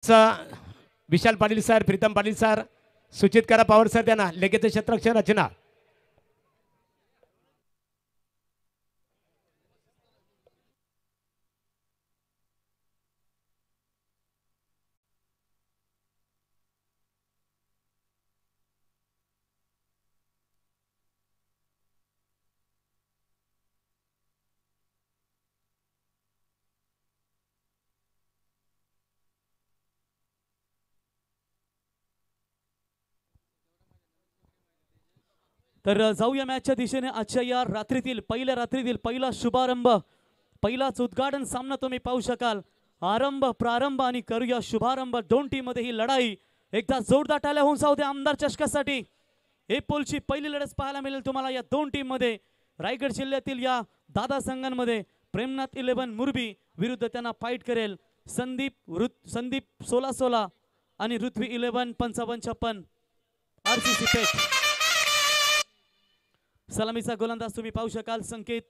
Vishal Patil sir, Pritam Patil sir, सूचित करा Pawar sir त्यांना लगेच क्षेत्ररक्षण रचना. तर जाऊया मॅचच्या दिशेने. आजच्या या रात्रीतील पहिला शुभारंभ, पहिलाच उद्घाटन सामना तुम्ही पाहू शकाल. आरंभ, प्रारंभ आणि करूया शुभारंभ. दोन टीम मध्ये ही लढाई एकदा जोरदार टाळ्या होऊन जाऊ द्या आमदार चषकासाठी. एपोलची पहिली लढत पाहायला मिळेल तुम्हाला या दोन टीम मध्ये. रायगड जिल्ह्यातील या दादा संघांमध्ये प्रेमनाथ 11 मुरबी विरुद्ध त्यांना फाईट करेल संदीप 16 आणि ऋत्वी 11 55 आरसीसी पेठ. सलामीचा गोलंदाज तुम्ही पाहू शकाल संकेत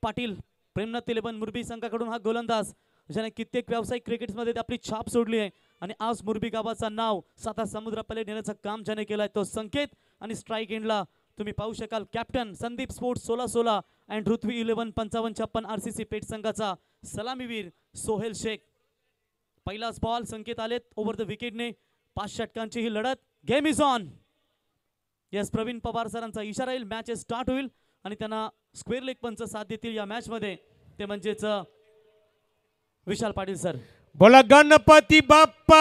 पाटील, प्रेमनाथ 11 मुरबी संघाकडून हा गोलंदाज ज्याने कित्येक व्यावसायिक क्रिकेटमध्ये आपली छाप सोडली आहे आणि आज मुरबी गावाचं नाव साता समुद्रापले नेण्याचं काम ज्याने केलंय तो संकेत. आणि स्ट्राईक एंडला तुम्ही पाहू शकाल captain Sandeep sports 16 and Rutvi 11 55 RCC Peth संघाचा सलामीवीर सोहेल शेख. पहिलाच बॉल संकेत आलेत ओव्हर द विकेटने. 5 षटकांची ही लढत. Game is on. Yes, Praveen Pawar सरांचा इशारा येईल. मॅच स्टार्ट होईल आणि त्यांना स्क्वेअर लेग पंच साथ देतील या मॅच मध्ये, ते म्हणजेच विशाल पाटील सर. बोला गणपती बाप्पा.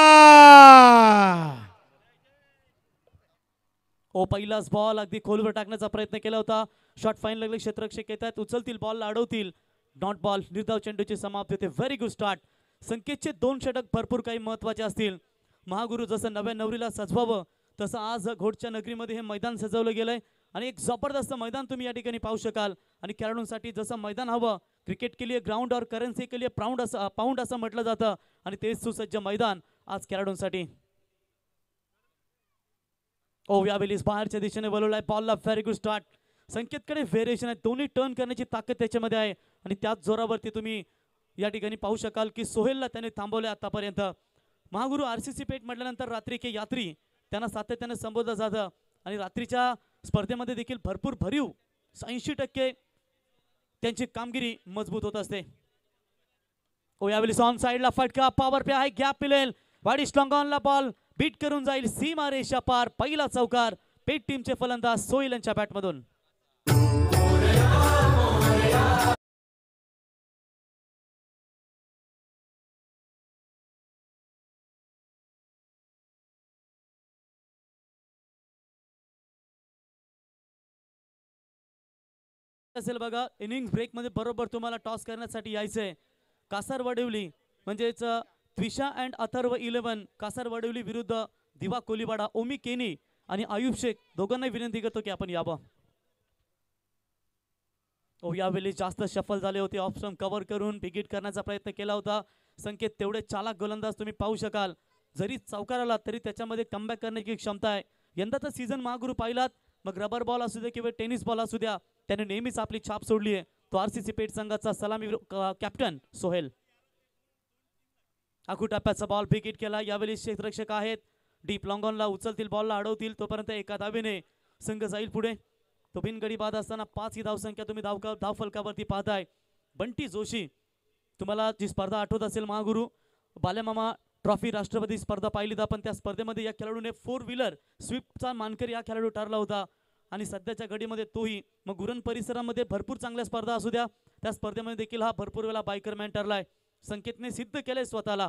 पहिलाच बॉल अगदी खोलवर टाकण्याचा प्रयत्न केला होता. शॉट फाईन लागले, क्षेत्ररक्षक येतात, उचलतील बॉलला अडवतील. नॉट बॉल, निर्धाव चेंडूची समाप्ती होते. Very good start. संकेतचे 2 षटक भरपूर काही महत्वाचे असतील. महागुरु जसं नव्या नवरीला सजवावं तसं आज घोटच्या नगरीमध्ये हे मैदान सजवलं गेलंय आणि एक जबरदस्त मैदान तुम्ही या ठिकाणी पाहू शकाल. आणि खेळाडूंसाठी जसं मैदान हवं, क्रिकेट के लिए ग्राउंड और करेंसी के लिए पाऊंड असं म्हटलं जातं आणि तेच सुसज्ज मैदान आज खेळाडूंसाठी. यावेळी बाहेरच्या दिशेने वळवलाय बॉलला. Very good start. संकेतकडे व्हेरिएशन आहे, दोन्ही टर्न करण्याची ताकद त्याच्यामध्ये आहे आणि त्याच जोरावरती तुम्ही या ठिकाणी पाहू शकाल की सोहेलला त्याने थांबवले आतापर्यंत. महागुरु आरसीसी पेठ म्हटल्यानंतर रात्री के यात्री त्यांना सातत्याने संबोधलं जातं आणि रात्रीच्या स्पर्धेमध्ये देखील भरपूर भरीव 80% त्यांची कामगिरी मजबूत होत असते. यावेळी ऑन साइडला फटका, पॉवर पे आहे, गॅप मिळेल. वाडी स्ट्रॉंगॉनला बॉल बीट करून जाईल सीमा रेषा पार. पहिला चौकार पेठ टीमचे फलंदाज सोहेल यांच्या बॅटमधून. असेल बघा, इनिंग्स ब्रेक मध्ये बरोबर तुम्हाला टॉस करण्यासाठी यायचंय. कासार वडवली म्हणजेच त्विषा अँड अथर्व 11 कासार वडवली विरुद्ध दिवा कोलीवाडा. ओमी केनी आणि आयुब शेख दोघांनाही विनंती करतो की आपण यावं. यावेळी जास्त शफल झाले होते. ऑप्शन कव्हर करून विकेट करण्याचा प्रयत्न केला होता संकेत. तेवढे चालाक गोलंदाज तुम्ही पाहू शकाल. जरी चौकार आला तरी त्याच्यामध्ये कमबॅक करण्याची क्षमता आहे. यंदाचा सीझन महागुरु पाहिलात, मग रबर बॉल असू द्या किंवा टेनिस बॉल असू द्या, त्याने नेहमीच आपली छाप सोडली आहे. तो आरसीसी पेठ संघाचा सलामी कॅप्टन सोहेल. आखू टप्प्याचा बॉल विकेट केला. यावेळी क्षेत्ररक्षक आहेत डीप लॉंगॉनला, उचलतील बॉलला अडवतील. तोपर्यंत एका धावेने संघ जाईल पुढे. तो बिनगडी बाद असताना 5 ही धावसंख्या तुम्ही धावफलकावरती पाहताय. बंटी जोशी, तुम्हाला जी स्पर्धा आठवत असेल महागुरु बालेमामा ट्रॉफी राष्ट्रपती स्पर्धा पाहिली आपण, त्या स्पर्धेमध्ये या खेळाडूने 4 व्हीलर स्विफ्टचा मानकरी या खेळाडू ठरला होता आणि सध्याच्या घडीमध्ये तोही. मग गुरण परिसरामध्ये भरपूर चांगल्या स्पर्धा असू द्या, त्या स्पर्धेमध्ये देखील हा भरपूर वेळा बायकरमॅन ठरलाय. संकेतने सिद्ध केलंय स्वतःला,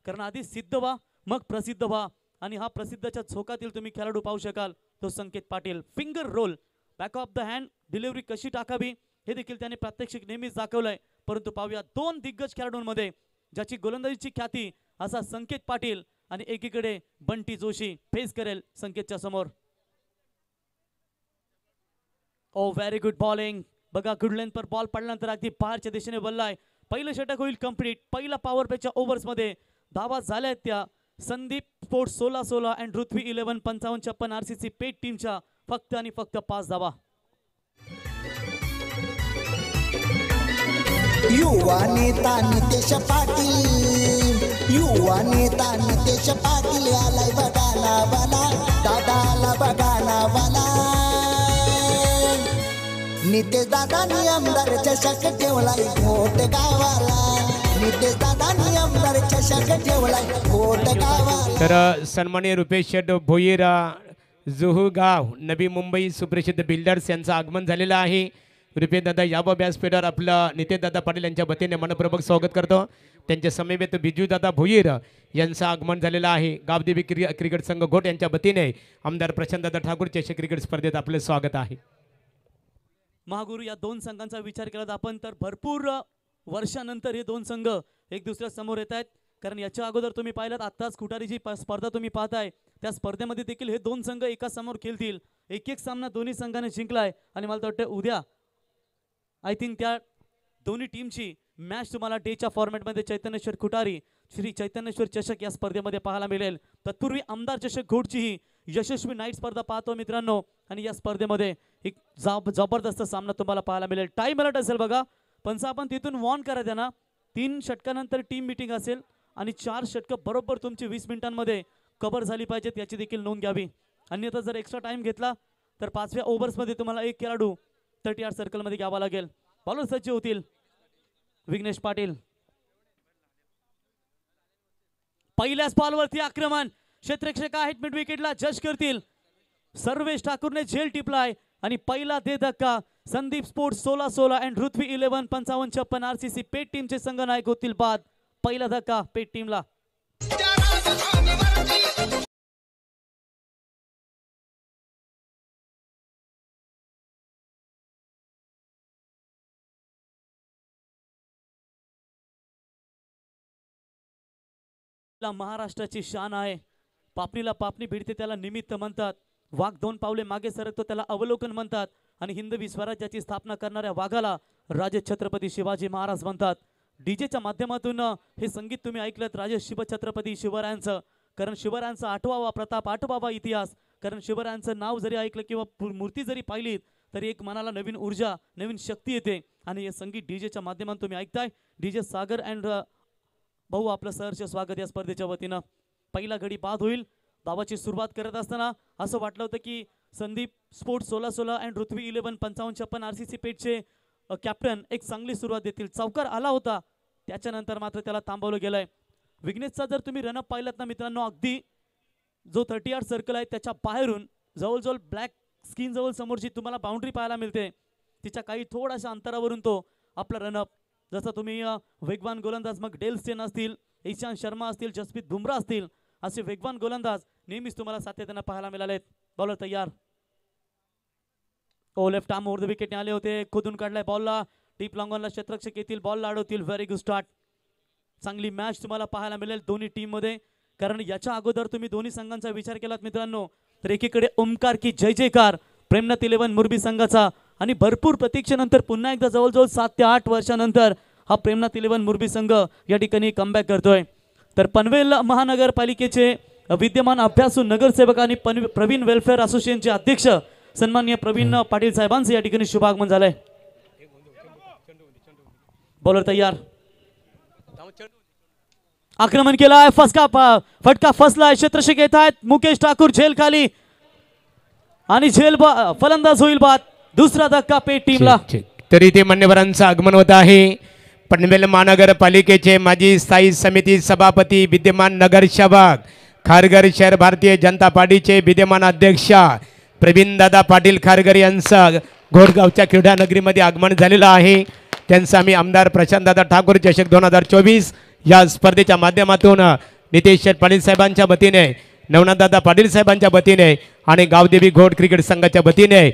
कारण आधी सिद्ध व्हा मग प्रसिद्ध व्हा आणि हा प्रसिद्धच्या झोकातील तुम्ही खेळाडू पाहू शकाल तो Sanket Patil. Finger roll, back of the hand delivery कशी टाकावी हे देखील त्याने प्रात्यक्षिक नेहमीच दाखवलंय. परंतु पाहूया 2 दिग्गज खेळाडूंमध्ये ज्याची गोलंदाजीची ख्याती असा संकेत पाटील आणि एकीकडे बंटी जोशी फेस करेल संकेतच्या समोर. Very good bowling. बघा गुड लेंथ पर बॉल पडल्यानंतर अगदी बाहेरच्या दिशेने वळलाय. पहिलं षटक होईल कंप्लीट. पहिला पॉवर प्लेच्या ओव्हर्स मध्ये धावा झाल्यात त्या Sandeep sports 16 and Rutvi 11 55 RCC पेठ टीमच्या फक्त आणि फक्त 5 धावा. युवा नेता नितेश पाटील युवा नेता नितेश पाटील आलाय बघाना वाला, दादाला बघाना वाला. नितेश दादानी आमदार चषक ठेवलाय घोट गावाला, नितेश दादानी आमदार चषक ठेवलाय घोट गावाला. तर सन्माननीय रुपेश शेठ भोईर जुहू गाव नवी मुंबई सुप्रसिद्ध बिल्डर्स यांचं आगमन झालेलं आहे. रुपेश दादा याबा व्यासपीठावर आपलं नितेश दादा पाटील यांच्या वतीने मनपूर्वक स्वागत करतो. त्यांच्या समवेत बिजू दादा भोईर यांचं आगमन झालेलं आहे. गावदेवी क्रिकेट संघ घोट यांच्या वतीने आमदार प्रशांतदादा ठाकूर चषक क्रिकेट स्पर्धेत आपलं स्वागत आहे. महागुरु या दोन संघांचा विचार केला आपण तर भरपूर वर्षानंतर हे दोन संघ एक दुसऱ्या समोर येत आहेत. कारण याच्या अगोदर तुम्ही पाहिलात आत्ताच खुटारीची स्पर्धा तुम्ही पाहताय, त्या स्पर्धेमध्ये देखील हे दोन संघ एका समोर खेळतील. एक एक सामना दोन्ही संघाने जिंकलाय आणि मला तर वाटतं उद्या आय थिंक त्या दोन्ही टीमची मॅच तुम्हाला डेच्या फॉर्मॅटमध्ये चैतन्येश्वर खुटारी श्री चैतन्येश्वर चषक या स्पर्धेमध्ये पाहायला मिळेल. तत्पूर्वी आमदार चषक घोटची ही यशस्वी नाईट स्पर्धा पाहतो मित्रांनो आणि या स्पर्धेमध्ये एक जबरदस्त सामना तुम्हाला पाहायला मिळेल. टाइम अलर्ट असेल बघा, पण आपण तिथून वॉर्न करा त्यांना. 3 षटकानंतर टीम मीटिंग असेल आणि 4 षटकं बरोबर तुमची 20 मिनिटांमध्ये कव्हर झाली पाहिजेत याची देखील नोंद घ्यावी. अन्यथा जर एक्स्ट्रा टाइम घेतला तर 5व्या ओव्हर्समध्ये तुम्हाला एक खेळाडू 30 यार्ड सर्कलमध्ये घ्यावा लागेल. बॉलर सज्ज होतील विघ्नेश पाटील. पहिल्याच बॉलवरती आक्रमण, क्षेत्ररक्षक आहेत मिड विकेटला जज करतील. सर्वेश ठाकूरने झेल टिपलाय आणि पहिला दे धक्का. Sandeep sports 16-16 and Prithvi 11 55-56 RCC Peth टीमचे संघनायक होतील बाद. पहिला धक्का पेट टीमला. महाराष्ट्राची शान आहे. पापणीला पापणी भिडते त्याला निमित्त म्हणतात. वाघ 2 पावले मागे सरकतो त्याला अवलोकन म्हणतात आणि हिंदवी स्वराज्याची स्थापना करणाऱ्या वाघाला राजे छत्रपती शिवाजी महाराज म्हणतात. डीजेच्या माध्यमातून हे संगीत तुम्ही ऐकलत राजे शिवछत्रपती शिवरायांचं. कारण शिवरायांचा 8वा प्रताप 8वा इतिहास. कारण शिवरायांचं नाव जरी ऐकलं किंवा मूर्ती जरी पाहिलीत तरी एक मनाला नवीन ऊर्जा नवीन शक्ती येते आणि हे संगीत डीजेच्या माध्यमातून तुम्ही ऐकताय. डीजे सागर अँड भाऊ आपलं सहर्ष स्वागत या स्पर्धेच्या वतीनं. पहिला गडी बाद होईल. धावाची सुरुवात करत असताना असं वाटलं होतं की Sandeep sports 16-16 and Prithvi 11 55-56 RCC पेटचे कॅप्टन एक चांगली सुरुवात देतील. चौकार आला होता त्याच्यानंतर मात्र त्याला थांबवलं गेलंय. विघ्नेशचा जर तुम्ही रनअप पाहिलात ना मित्रांनो, अगदी जो 30 यार्ड सर्कल आहे त्याच्या बाहेरून जवळजवळ ब्लॅक स्किन जवळ समोरची तुम्हाला बाउंड्री पाहायला मिळते. तिच्या काही थोड्याशा अंतरावरून तो आपला रनअप, जसं तुम्ही वेगवान गोलंदाज मग डेल स्टेन असतील, ईशांत शर्मा असतील, जसप्रीत बुमराह असतील, असे वेगवान गोलंदाज नेहमीच तुम्हाला सातत्याने पाहायला मिळालेत. बॉलर तयार. लेफ्ट आर्म ओव्हर द विकेटने आले होते. खोदून काढलाय बॉलला. डीप लॉंग ऑनला क्षेत्ररक्षक येतील, बॉल अडवतील. Very good start. चांगली मॅच तुम्हाला पाहायला मिळेल दोन्ही टीम मध्ये. कारण याच्या अगोदर तुम्ही दोन्ही संघांचा विचार केलात मित्रांनो तर एकीकडे ओमकार की जय जयकार प्रेमनाथ 11 मुरबी संघाचा आणि भरपूर प्रतीक्षेनंतर पुन्हा एकदा जवळजवळ 7 ते 8 वर्षानंतर हा प्रेमनाथ 11 मुरबी संघ या ठिकाणी कमबॅक करतोय. तर पनवेल महानगरपालिकेचे विद्यमान अभ्यासू नगरसेवक आणि प्रवीण वेलफेअर असोसिएशनचे अध्यक्ष सन्माननीय प्रवीण पाटील साहेबांचं या ठिकाणी शुभागमन झालंय. बॉलर तयार. आक्रमण केलाय. फटका फसलाय. क्षेत्ररक्षक येत आहेत. मुकेश ठाकूर झेल खाली आणि झेल फलंदाज होईल बाद. दुसरा धक्का पेट टीमला. तरी ते मान्यवरांचं आगमन होत आहे. पनवेल महानगरपालिकेचे माजी स्थायी समिती सभापती विद्यमान नगरसेवक खारघर शहर भारतीय जनता पार्टीचे विद्यमान अध्यक्ष प्रवीण दादा पाटील खारघर यांचं घोडगावच्या क्रीडा नगरीमध्ये आगमन झालेलं आहे. त्यांचं आम्ही आमदार प्रशांतदादा ठाकूर चषक 2024 या स्पर्धेच्या माध्यमातून नितेश पाटील साहेबांच्या वतीने, नवनाथदादा पाटील साहेबांच्या वतीने आणि गावदेवी घोड क्रिकेट संघाच्या वतीने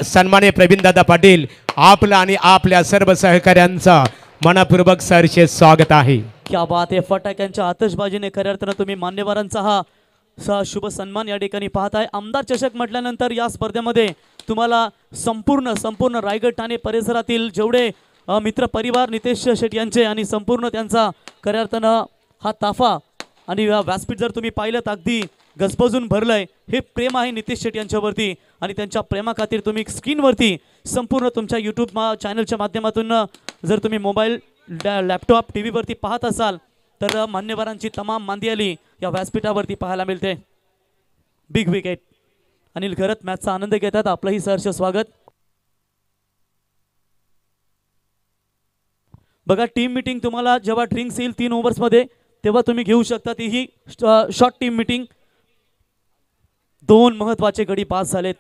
सन्माननीय प्रवीणदादा पाटील आपला आणि आपल्या सर्व सहकाऱ्यांचा मनपूर्वक सहर्ष स्वागत आहे. क्या बात आहे. फटाक्यांच्या आतषबाजीने खऱ्या अर्थानं तुम्ही मान्यवरांचा हा शुभ सन्मान या ठिकाणी पाहताय. आमदार चषक म्हटल्यानंतर या स्पर्धेमध्ये तुम्हाला संपूर्ण रायगड ठाणे परिसरातील जेवढे मित्र परिवार नितेश शेट्टी यांचे आणि संपूर्ण त्यांचा खऱ्या अर्थानं हा ताफा आणि व्यासपीठ जर तुम्ही पाहिलं अगदी गजबजून भरलंय. हे प्रेम आहे नितेश शेट्टी यांच्यावरती आणि त्यांच्या प्रेमाखातीर तुम्ही स्क्रीनवरती संपूर्ण तुमच्या यूट्यूब चॅनलच्या माध्यमातून जर तुम्ही मोबाईल लॅपटॉप टी व्हीवरती पाहत असाल तर मान्यवरांची तमाम मांदियाली या व्यासपीठावरती पाहायला मिळते. Big wicket. अनिल घरत मॅचचा आनंद घेतात. आपलंही सहर्ष स्वागत. बघा टीम मीटिंग तुम्हाला जेव्हा ड्रिंक्स येईल 3 ओव्हर्समध्ये तेव्हा तुम्ही घेऊ शकता. तीही शॉर्ट टीम मीटिंग. 2 महत्त्वाचे गडी बाद झालेत.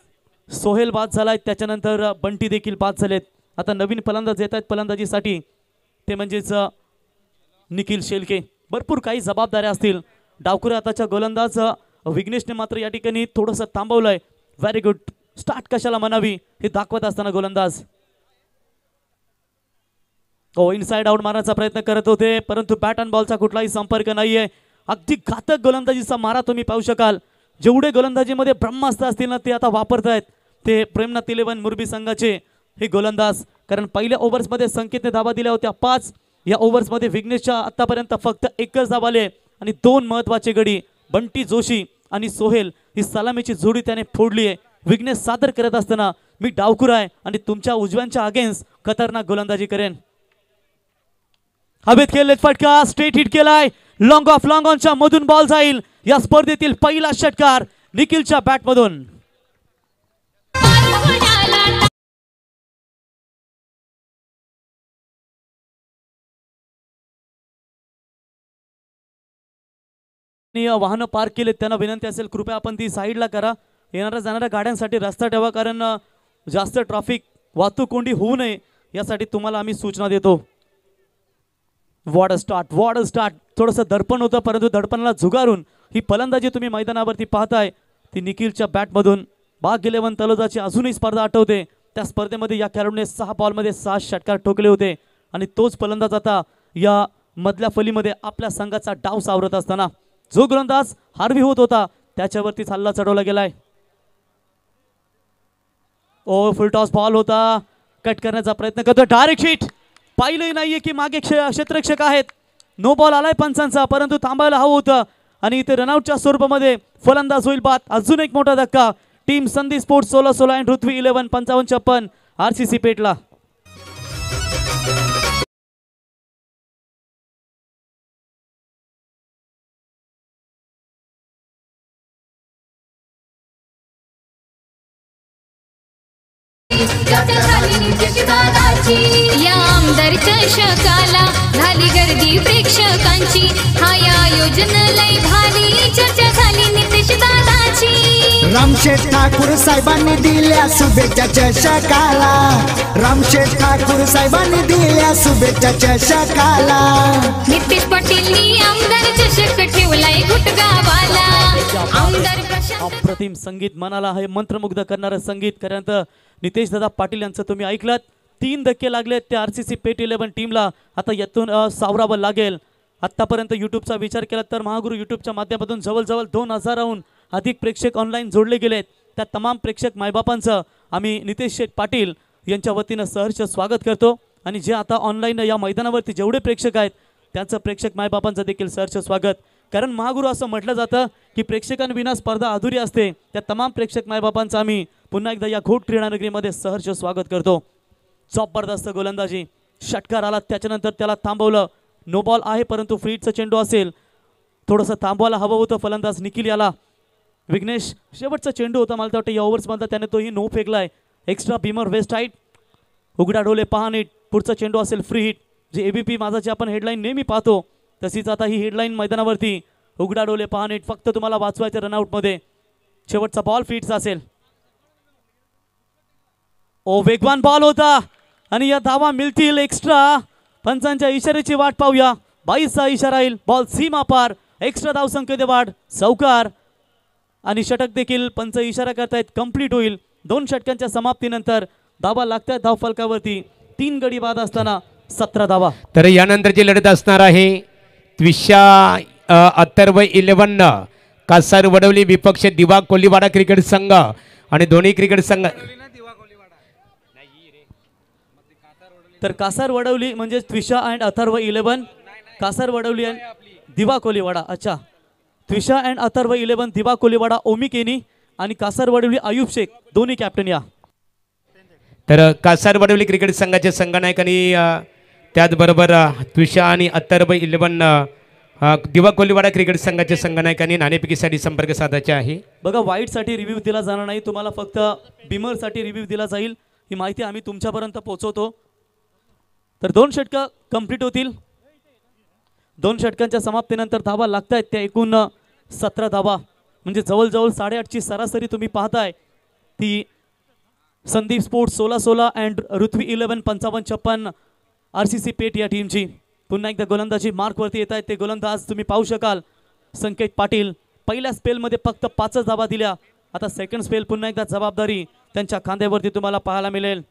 सोहेल बाद झालाय, त्याच्यानंतर बंटी देखील बाद झालेत. आता नवीन फलंदाज येत आहेत फलंदाजीसाठी, ते म्हणजेच निखिल शेळके. भरपूर काही जबाबदाऱ्या असतील. डावखुरे आताच्या गोलंदाज विघ्नेशने मात्र या ठिकाणी थोडंसं थांबवलंय. Very good. स्टार्ट कशाला म्हणावी हे दाखवत असताना गोलंदाज इनसाइड आउट मारण्याचा प्रयत्न करत होते, परंतु बॅट अँड बॉलचा कुठलाही संपर्क नाहीये. अगदी घातक गोलंदाजीचा मारा तुम्ही पाहू शकाल. जेवढे गोलंदाजीमध्ये ब्रह्मास्त्र असतील ना ते आता वापरतायत ते प्रेमनाथ 11 मुरबी संघाचे हे गोलंदाज. कारण पहिल्या ओव्हर्समध्ये संकेतने धावा दिल्या होत्या 5. या ओव्हर्समध्ये विघ्नेशच्या आतापर्यंत फक्त 1च धावा आले आणि 2 महत्त्वाचे गडी बंटी जोशी आणि सोहेल ही सलामीची जोडी त्याने फोडली आहे. विघ्नेश सादर करत असताना मी डावखुरा आहे आणि तुमच्या उजव्यांच्या अगेन्स्ट खतरनाक गोलंदाजी करेन. हवेत खेळलेत फटका, स्ट्रेट हिट केलाय. लॉंग ऑफ लॉंग ऑनच्या मधून बॉल जाईल. या स्पर्धेतील पहिला षटकार निखिलच्या बॅटमधून. वाहनं पार्क केलेत त्यांना विनंती असेल कृपया आपण ती साईडला करा. येणाऱ्या जाणाऱ्या गाड्यांसाठी रस्ता ठेवा, कारण जास्त ट्रॅफिक वाहतूक कोंडी होऊ नये यासाठी तुम्हाला आम्ही सूचना देतो. वॉड स्टार्ट. थोडंसं दडपण होतं, परंतु दडपणाला झुगारून ही फलंदाजी तुम्ही मैदानावरती पाहताय ती निखिलच्या बॅटमधून. बाग 11 तलोजाची अजूनही स्पर्धा आठवते. त्या स्पर्धेमध्ये या खेळाडूने 6 बॉलमध्ये 6 षटकार ठोकले होते आणि तोच फलंदाज आता या मधल्या फलीमध्ये आपल्या संघाचा डाव सावरत असताना जो गोलंदाज हार्वी होत होता त्याच्यावरतीच हल्ला चढवला गेलाय. फुल टॉस बॉल होता. कट करण्याचा प्रयत्न करतो. Direct hit. पाहिलंही नाहीये की मागे क्षेत्ररक्षक आहेत. नो बॉल आलाय पंचांचा, परंतु थांबायला हवं होतं आणि इथे रनआउटच्या स्वरूपामध्ये फलंदाज होईल बाद. अजून एक मोठा धक्का. टीम संधी स्पोर्ट्स 16-16 आणि पृथ्वी 11 55-56 RCC पेटला. या आमदार चषकाला झाली गर्दी प्रेक्षकांची. हा आयोजन लय भारी चर्चा झाली नितेश दादाची. रामशेठ ठाकूर साहेबांनी दिल्या शुभेच्छा चषकाला. रामशेठ ठाकूर साहेबांनी दिल्या शुभेच्छा चषकाला. नितेश पाटीलनी आमदार चषक ठेवलाय घुटगावाला. आमदार अप्रतिम संगीत, मनाला हे मंत्रमुग्ध करणारं संगीत. कारण नितेश दादा पाटील यांचं तुम्ही ऐकलात. 3 धक्के लागले त्या RCC पेट 11 टीमला. आता यातून सावरावं लागेल. आत्तापर्यंत यूट्यूबचा विचार केला तर महागुरू यूट्यूबच्या माध्यमातून जवळजवळ 2000हून अधिक प्रेक्षक ऑनलाईन जोडले गेलेत. त्या तमाम प्रेक्षक मायबापांचं आम्ही नितेश शेठ पाटील यांच्या वतीनं सहर्ष स्वागत करतो. आणि जे आता ऑनलाईन या मैदानावरती जेवढे प्रेक्षक आहेत त्यांचं प्रेक्षक मायबापांचं देखील सहर्ष स्वागत. कारण महागुरू असं म्हटलं जातं की प्रेक्षकांविना स्पर्धा अधुरी असते. त्या तमाम प्रेक्षक मायबापांचं आम्ही पुन्हा एकदा या घोट क्रीडानगरीमध्ये सहर्ष स्वागत करतो. जबरदस्त गोलंदाजी. षटकार आला, त्याच्यानंतर त्याला थांबवलं. नो बॉल आहे, परंतु फ्रीटचा चेंडू असेल. थोडंसं थांबवायला हवं होतं फलंदाज निखिल याला. विघ्नेश शेवटचा चेंडू होता, मला तर वाटतं या ओव्हर्समधला त्याने तोही नो फेकलाय. Extra beamer waist height. उघडा डोले पहा नीट. पुढचा चेंडू असेल फ्री हिट. जे ABP माझाची आपण हेडलाईन नेहमी पाहतो तशीच आता ही हेडलाईन मैदानावरती. उघडा डोले पहा नीट. फक्त तुम्हाला वाचवायचं रनआउटमध्ये. शेवटचा बॉल फिटचा असेल. वेगवान बॉल होता आणि या धावा मिळतील एक्स्ट्रा. पंचांच्या इशाऱ्याची वाट पाहूया. 22चा इशारा येईल. बॉल सीमा पार. एक्स्ट्रा धाव संख्येत वाढ. चौकार आणि षटक देखील पंच इशारा करतायत कंप्लीट होईल. 2 षटकांच्या समाप्तीनंतर धावा लागतात धाव फलकावरती. 3 गडी बाद असताना 17 धावा. तर यानंतरची लढत असणार आहे त्विषा अथर्व 11 कासार वडवली विपक्ष दिवा कोलीवाडा क्रिकेट संघ. आणि दोन्ही क्रिकेट संघ तर कासार वडवली म्हणजे त्विषा अँड अथर्व 11. कासार वडवली अँड दिवा कोलीवाडा. अच्छा, त्विषा अँड अथर्व 11 दिवा कोलीवाडा ओमिकेनी आणि कासार वडवली आयुब शेख दोन्ही कॅप्टन या. तर कासार वडवली क्रिकेट संघाचे संघनायक आणि त्याचबरोबर त्विषा आणि अथर्व 11 दिवा कोलीवाडा क्रिकेट संघाच्या संघनायकांनी नाणेफेकीसाठी संपर्क साधायचे आहे. बघा वाईटसाठी रिव्ह्यू दिला जाणार नाही, तुम्हाला फक्त बिमरसाठी रिव्ह्यू दिला जाईल. ही माहिती आम्ही तुमच्यापर्यंत पोहोचवतो. तर 2 षटकं कंप्लीट होतील. 2 षटकांच्या समाप्तीनंतर धावा लागतायत त्या एकूण 17 धावा, म्हणजे जवळजवळ 8.5ची सरासरी तुम्ही पाहताय. ती Sandeep sports 16-16 and Rutvi 11 55-56 RCC पेठ या टीमची. पुन्हा एकदा गोलंदाजी मार्कवरती येत आहेत ते गोलंदाज तुम्ही पाहू शकाल. संकेत पाटील पहिल्या स्पेलमध्ये फक्त 5 धावा दिल्या. आता सेकंड स्पेल पुन्हा एकदा जबाबदारी त्यांच्या खांद्यावरती तुम्हाला पाहायला मिळेल.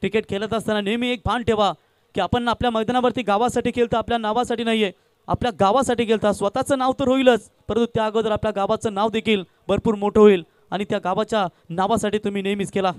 क्रिकेट खेळत असताना नेहमी एक भान ठेवा की आपण आपल्या मैदानावरती गावासाठी खेळतो, आपल्या नावासाठी नाहीये. आपल्या गावासाठी खेळता. स्वतःचं नाव तर होईलच, परंतु त्या अगोदर आपल्या गावाचं नाव देखील भरपूर मोठं होईल आणि त्या गावाच्या नावासाठी तुम्ही नेहमीच केला.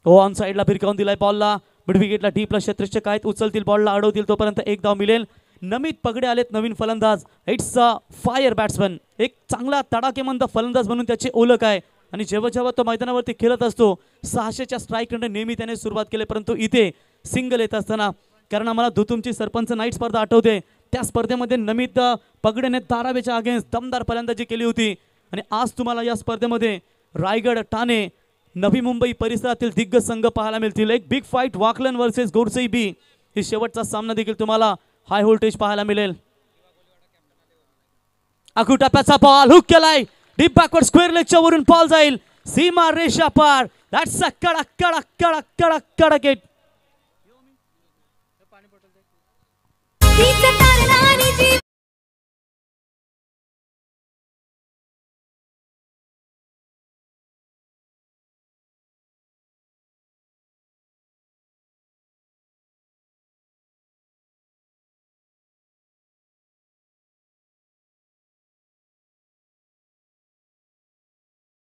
ऑन साईडला फिरकावून दिलाय बॉलला. मिड विकेटला डीपला क्षेत्ररक्षक आहेत, उचलतील बॉलला अडवतील तोपर्यंत एक धाव मिळेल. नमित पगडे आलेत नवीन फलंदाज. इट्स अ फायर बॅट्समन, एक चांगला तडाखेबंद फलंदाज म्हणून त्याची ओळख आहे. आणि जेव्हा जेव्हा तो मैदानावरती खेळत असतो 600च्या स्ट्राईक रेटने नेहमी त्याने सुरुवात केली, परंतु इथे सिंगल येत असताना, कारण आम्हाला धुतुमची सरपंच नाईट स्पर्धा आठवते, त्या स्पर्धेमध्ये नमित पगडेने धारावीच्या अगेन्स्ट दमदार फलंदाजी केली होती. आणि आज तुम्हाला या स्पर्धेमध्ये रायगड, ठाणे, नवी मुंबई परिसरातील दिग्गज संघ पाहायला मिळतील. एक बिग फाईट वाकलन वर्सेस गोडसई बी, ही शेवटचा सामना देखील तुम्हाला हाय व्होल्टेज पाहायला मिळेल. आखू टप्प्याचा बॉल हुक केलाय, डीप बॅकवर्ड स्क्वेअर लेगच्या वरून बॉल जाईल सीमा रेषा पार. दॅट्स अ कडक कडक कडक कडक कडक हिट.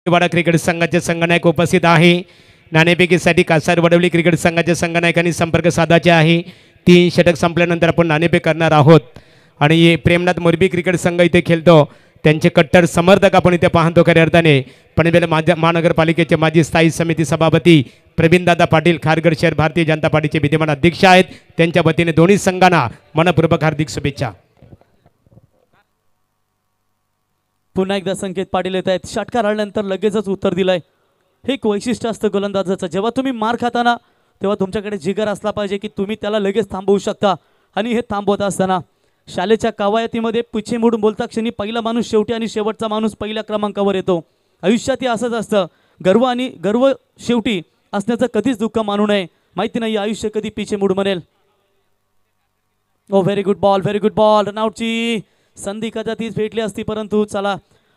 वाडा क्रिकेट संघाचे संघनायक उपस्थित आहे. नाणेफेकीसाठी कासार वडवली क्रिकेट संघाच्या संघनायकांनी संपर्क साधायचे आहे. 3 षटक संपल्यानंतर आपण नाणेफेक करणार आहोत. आणि प्रेमनाथ मोरबी क्रिकेट संघ इथे खेळतो, त्यांचे कट्टर समर्थक आपण इथे पाहतो खऱ्या अर्थाने. पनवेल महानगरपालिकेचे माजी स्थायी समिती सभापती प्रवीणदादा पाटील खारघर शहर भारतीय जनता पार्टीचे विद्यमान अध्यक्ष आहेत. त्यांच्या वतीने दोन्ही संघांना मनपूर्वक हार्दिक शुभेच्छा. पुन्हा एकदा संकेत पाटील येत आहेत. षटकार आल्यानंतर लगेचच उत्तर दिलंय. हे एक वैशिष्ट्य असतं गोलंदाजाचं. जेव्हा तुम्ही मार खाताना तेव्हा तुमच्याकडे जिगर असला पाहिजे की तुम्ही त्याला लगेच थांबवू शकता. आणि हे थांबवत असताना शाळेच्या कवायतीमध्ये पिछे मोडून बोलता क्षणी पहिला माणूस शेवटी आणि शेवटचा माणूस पहिल्या क्रमांकावर येतो. आयुष्यात असंच असतं. गर्व शेवटी असण्याचं कधीच दुःख मानू नये. माहिती नाही आयुष्य कधी पिछे मोड म्हणेल. Oh very good ball, very good ball. रनआउटची संधी कदाचित भेटली असती, परंतु चला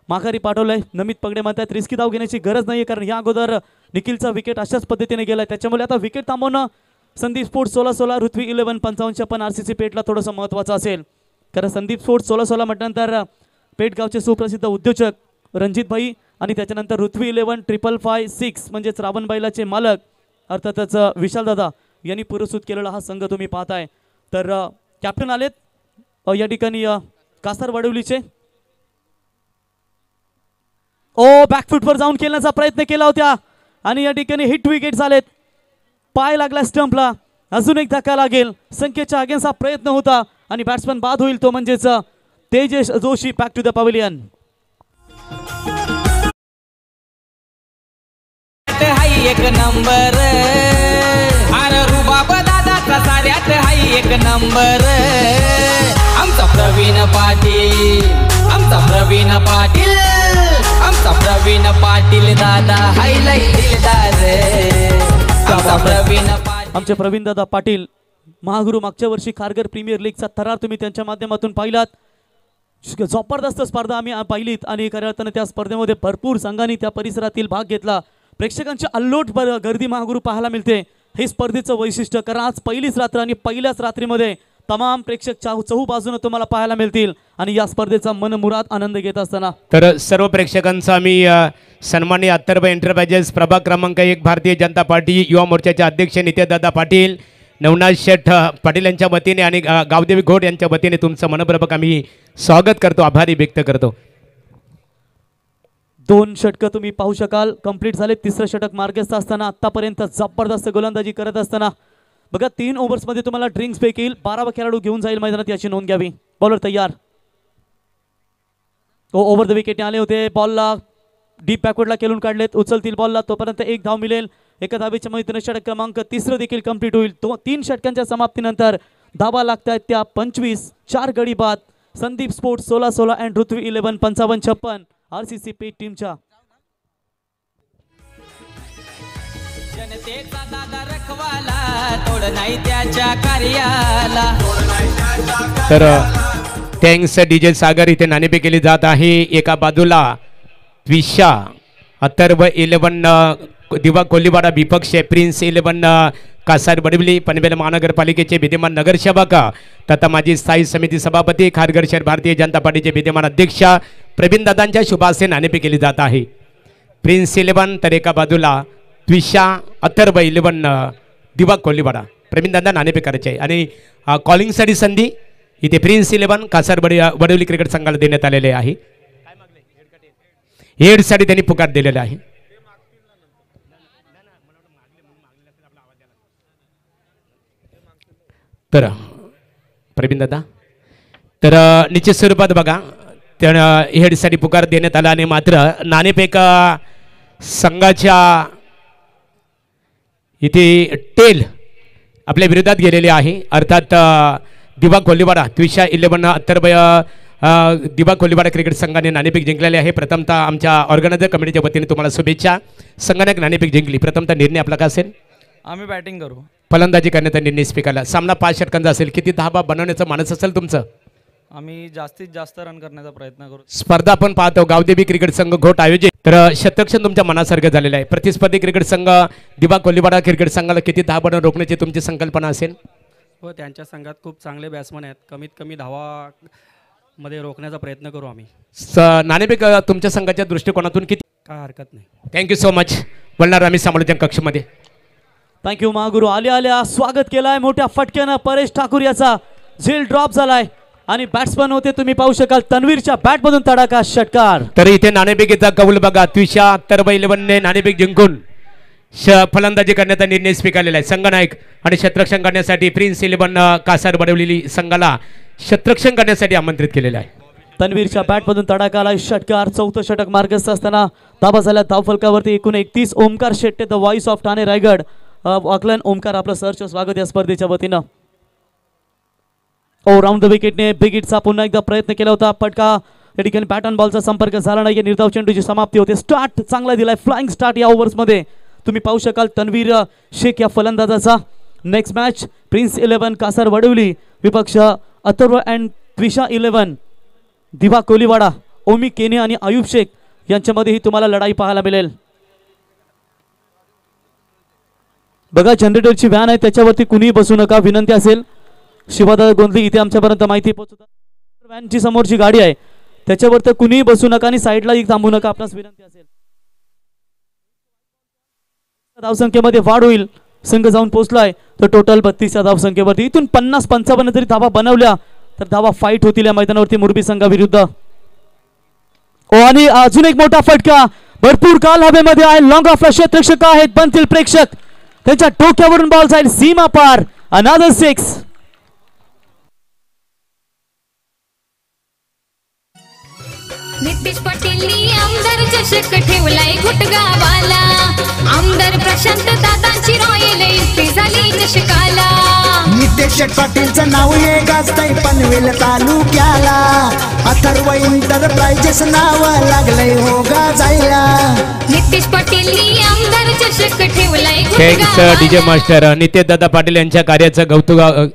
माघारी पाठवलंय. नमित पगडे म्हणतात रिस्की धाव घेण्याची गरज नाहीये, कारण या अगोदर निखिलचा विकेट अशाच पद्धतीने गेलाय. त्याच्यामुळे आता विकेट थांबवणं संदीप स्पोर्ट्स 16-16 ऋत्वी 11 55 पण RCC पेठला थोडंसं महत्त्वाचं असेल. कारण संदीप स्पोर्ट्स 16-16 म्हटल्यानंतर पेठगावचे सुप्रसिद्ध उद्योजक रणजित भाई आणि त्याच्यानंतर ऋत्वी 11 555-6 म्हणजेच रावणबाईलाचे मालक अर्थातच विशाल दादा यांनी पुरस्कृत केलेला हा संघ तुम्ही पाहताय. तर कॅप्टन आलेत या ठिकाणी कासार वडवलीचे. बॅकफुटवर जाऊन खेळण्याचा प्रयत्न केला होता आणि या ठिकाणी हिट विकेट झालेत. पाय लागला स्टंपला, अजून एक धक्का लागेल. संख्येच्या अगेन्स्ट हा प्रयत्न होता आणि बॅट्समन बाद होईल, तो म्हणजेच Tejas Joshi. Back to the pavilion. एक नंबर अरे रुबाब दादाचा साऱ्यात हाय एक नंबर. आमचा प्रवीण पाटील, आमचा प्रवीण पाटील, आमचा प्रवीण पाटील दादा हायलाइट दिलदार. आमचा प्रवीण पाटील, आमचे प्रवीण दादा पाटील महागुरु मागच्या वर्षी खारघर प्रीमियर लीगचा थरार तुम्ही त्यांच्या माध्यमातून पाहिलात. जबरदस्त स्पर्धा आम्ही पाहिलीत आणि खऱ्या अर्थाने त्या स्पर्धेमध्ये भरपूर संघांनी त्या परिसरातील भाग घेतला. प्रेक्षकांची अल्लोट गर्दी महागुरु पाहायला मिळते. हे स्पर्धेचं वैशिष्ट्य, कारण आज पहिलीच रात्र आणि पहिल्याच रात्रीमध्ये तमाम प्रेक्षक चहू बाजूने तुम्हाला पाहायला मिळतील आणि या स्पर्धेचा मनमुराद आनंद घेत असताना तर सर्व प्रेक्षकांचा आम्ही सन्माननीय अत्तरबाई एंटरप्राइजेस प्रभाग क्रमांक 1 भारतीय जनता पार्टी युवा मोर्चाचे अध्यक्ष नित्यादादा पाटील, नवनाथ शेठ पाटील यांच्या वतीने आणि गावदेवी घोट यांच्या वतीने तुमचं मनपूर्वक आम्ही स्वागत करतो, आभारी व्यक्त करतो. 2 षटकं तुम्ही पाहू शकाल कंप्लीट झाले. तिसरं षटक मार्गस्थ असताना आतापर्यंत जबरदस्त गोलंदाजी करत असताना बघा 3 ओव्हर्समध्ये तुम्हाला ड्रिंक्स पैकी 12 खेळाडू घेऊन जाईल मैदानात, याची नोंद घ्यावी. बॉलर तयार. ओव्हर द विकेटने आले होते. बॉलला डीप बॅकवर्डला खेळून काढलेत. उचलतील बॉलला तोपर्यंत एक धाव मिळेल. एका धावेच्या मदतीने षटक क्रमांक 3 देखील कंप्लीट होईल. 3 षटकांच्या समाप्तीनंतर धावा लागतात त्या 25. 4 गडी बाद. Sandeep sports 16-16 and Rutvi 11 55-56 RCC पेट टीमच्या. जनतेचा दादा रखवाला तोड नाही त्याच्या कार्याला. तर थँक्स डीजे सागर इथे नाणेफेक केली जात आहे. एका बाजूला त्विषा अथर्व 11 दिवा कोल्लीवाडा विपक्ष प्रिन्स 11 कासार बडविली पनवेल महानगरपालिकेचे विद्यमान नगरसेवक तथा माजी स्थायी समिती सभापती खारघर शहर भारतीय जनता पार्टीचे विद्यमान अध्यक्ष प्रवीण दादांच्या शुभास्ते नाणेफेक केली जात आहे. प्रिन्स 11 तर एका बाजूला त्विषा अथर्व 11 दिवा कोल्लीवाडा. प्रवीण दादा नाणेफेक करायचे आहे आणि कॉलिंगसाठी संधी इथे प्रिन्स 11 कासार बडवली क्रिकेट संघाला देण्यात आलेले आहे. हेडसाठी त्यांनी पुकार दिलेला आहे. तर प्रवीण दादा तर निश्चित स्वरूपात बघा तर हेडसाठी पुकार देण्यात आला आणि मात्र नाणेफेक संघाच्या इथे टेल आपल्या विरोधात गेलेले आहे. अर्थात दिवा कोल्लीवाडा त्विषा 11 अथर्व दिवा कोल्लीवाडा क्रिकेट संघाने नाणेफेक जिंकलेले आहे. प्रथमतः आमच्या ऑर्गनायझर कमिटीच्या वतीने तुम्हाला शुभेच्छा. संघाने नाणेफेक जिंकली. प्रथमतः निर्णय आपला का असेल? आम्ही बॅटिंग करू. फलंदाजी करण्याचा निर्णय स्वीकारला. सामना 5 षटकांचा असेल. किती धावा बनवण्याचं मानस असेल तुमचं? आम्ही जास्तीत जास्त रन करण्याचा प्रयत्न करू. स्पर्धा आपण पाहतो गावदेवी क्रिकेट संघ घोट आयोजित. तर शतरक्षण तुमच्या मनासारखं झालेलं आहे. प्रतिस्पर्धी क्रिकेट संघ दिवा कोल्लीवाडा क्रिकेट संघाला किती धावा बनवून रोखण्याची तुमची संकल्पना असेल? हो, त्यांच्या संघात खूप चांगले बॅट्समन आहेत. कमीत कमी धावा मध्ये रोखण्याचा प्रयत्न करू आम्ही. नाणेफेक तुमच्या संघाच्या दृष्टिकोनातून किती? काय हरकत नाही. Thank you so much. बोलणार आम्ही समालोचन कक्षमध्ये. थँक्यू महागुरु. आल्या स्वागत केलाय मोठ्या फटक्यानं परेश ठाकूर याचा. झेल ड्रॉप झालाय आणि बॅट्समन होते तुम्ही पाहू शकाल तन्वीरच्या बॅट मधून तडाखा षटकार. तर इथे नाणेफेकीचा कौल बघा. त्विषा अथर्व 11 नाणेफेक जिंकून फलंदाजी करण्याचा निर्णय स्वीकारलेला आहे. संघनायक आणि शतरक्षण करण्यासाठी प्रिन्स 11 कासार बडवलेली संघाला शतरक्षण करण्यासाठी आमंत्रित केलेलं आहे. तन्वीरच्या बॅट मधून तडाखा आलाय षटकार. 4थं षटक मार्गस्थ असताना धावा झाल्या धावफलकावरती एकूण 31. Omkar Shette the voice of Thane Raigad वाकलन. ओमकार आपलं सहर्ष स्वागत या स्पर्धेच्या वतीनं. राऊंड द विकेटने बिग हिटचा पुन्हा एकदा प्रयत्न केला होता. फटका या ठिकाणी बॅट ऑन बॉलचा संपर्क झाला नाही. निर्धाव चेंडूची समाप्ती होते. स्टार्ट चांगला दिलाय. फ्लाइंग स्टार्ट या ओव्हर्समध्ये तुम्ही पाहू शकाल तन्वीर शेख या फलंदाजाचा. Next match prince 11 Kasar Vadavali विपक्ष अथर्व अँड त्विषा 11 दिवा कोलीवाडा. ओमी केने आणि आयुब शेख यांच्यामध्येही तुम्हाला लढाई पाहायला मिळेल. बघा जनरेटरची व्हॅन आहे त्याच्यावरती कुणीही बसू नका विनंती असेल. शिवादादा गोंधळी इथे आमच्यापर्यंत माहिती पोहोचवतात. व्हॅनची समोरची गाडी आहे त्याच्यावर कुणीही बसू नका आणि साईडला थांबू नका आपणास विनंती असेल. धावसंख्येमध्ये वाढ होईल. संघ जाऊन पोहोचलाय तर टोटल 32 या धावसंख्येवरती. इथून 50-55 जरी धावा बनवल्या तर धावा फाईट होतील या मैदानावरती मुरबी संघाविरुद्ध. आणि अजून एक मोठा फटका. भरपूर काल हवेमध्ये आहे. लॉंग ऑफला क्षेत्ररक्षक आहेत. बनतील प्रेक्षक. त्यांच्या डोक्यावरून बॉल जाईल सीमा पार. अनादर 6. नितेश पाटीलनी आमदार चषक ठेवलाय घुटगावाला. आमदार प्रशांत दादांची रॉयल एंट्री झाली चषकाला. नितेश पाटीलचं नाव ये गाजतंय पनवेल तालुक्याला. अथर्व एंटरप्राइजेस नाव लागलंय हो गाजायला. नितेश पाटीलनी आमदार चषक ठेवलाय thanks DJ master. Nitesh Dada Patil यांच्या कार्याचं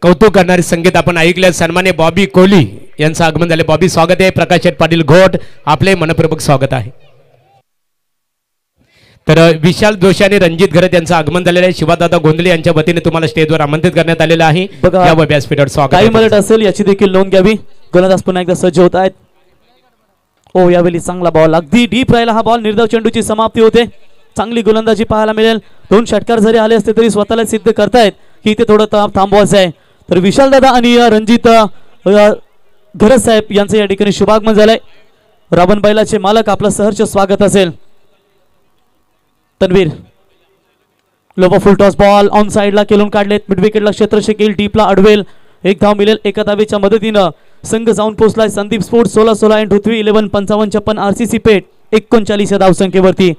कौतुक करणारे संगीत आपण ऐकले. सन्मान्य बॉबी कोहली यांचं आगमन झाले. बॉबी स्वागत आहे. प्रकाश शेठ पाटील घोट आपले मनपूर्वक स्वागत आहे. तर विशाल जोशी आणि रणजित घरत यांचं आगमन झालेलं आहे. शिवादादा गोंधळे यांच्या वतीने तुम्हाला स्टेजवर आमंत्रित करण्यात आलेलं आहे. या व्यासपीठावर स्वागत. काही मिनिट असेल याची देखील नोंद घ्यावी. गोलंदाज पुन्हा एकदा सज्ज होत आहेत. यावेळी चांगला बॉल अगदी डीप राहिला हा बॉल. निर्धाव चेंडूची समाप्ती होते. चांगली गोलंदाजी पाहायला मिळेल. 2 षटकार जरी आले असते तरी स्वतःला सिद्ध करतायत की इथे थोडं थांबवायचं आहे. तर विशाल दादा आणि रणजित घरत साहेब यांचं या ठिकाणी शुभागमन झालंय. रावण बैलाचे मालक आपलं सहर्ष स्वागत असेल. Tanveer Lobo full toss ball on साइडला केलून काढलेत. मिड विकेटला क्षेत्ररक्षक येईल. डीपला अडवेल. एक धाव मिळेल एका धावेच्या मदतीनं. संघ जाऊन पोहोचलाय Sandeep sports 16-16 and Prithvi 11 55-56 RCC Peth 39 या धावसंख्येवरती.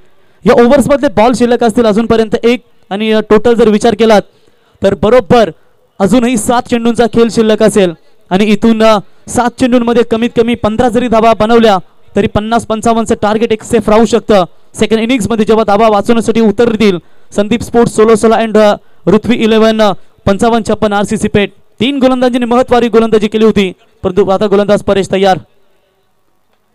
या ओव्हर्स मधले बॉल शिल्लक असतील अजूनपर्यंत 1 आणि टोटल जर विचार केलात तर बरोबर अजूनही 7 चेंडूंचा खेळ शिल्लक असेल आणि इथून 7 चेंडूंमध्ये कमीत कमी 15 जरी धावा बनवल्या तरी 50-55चं टार्गेट एक सेफ राहू शकतं. सेकंड इनिंग्स मध्ये जेव्हा धावा वाचवण्यासाठी उतरतील Sandeep sports 16-16 and Prithvi 11 55-56 RCC पेठ. 3 गोलंदाजांनी महत्त्वाची गोलंदाजी केली होती परंतु आता गोलंदाज परेश तयार.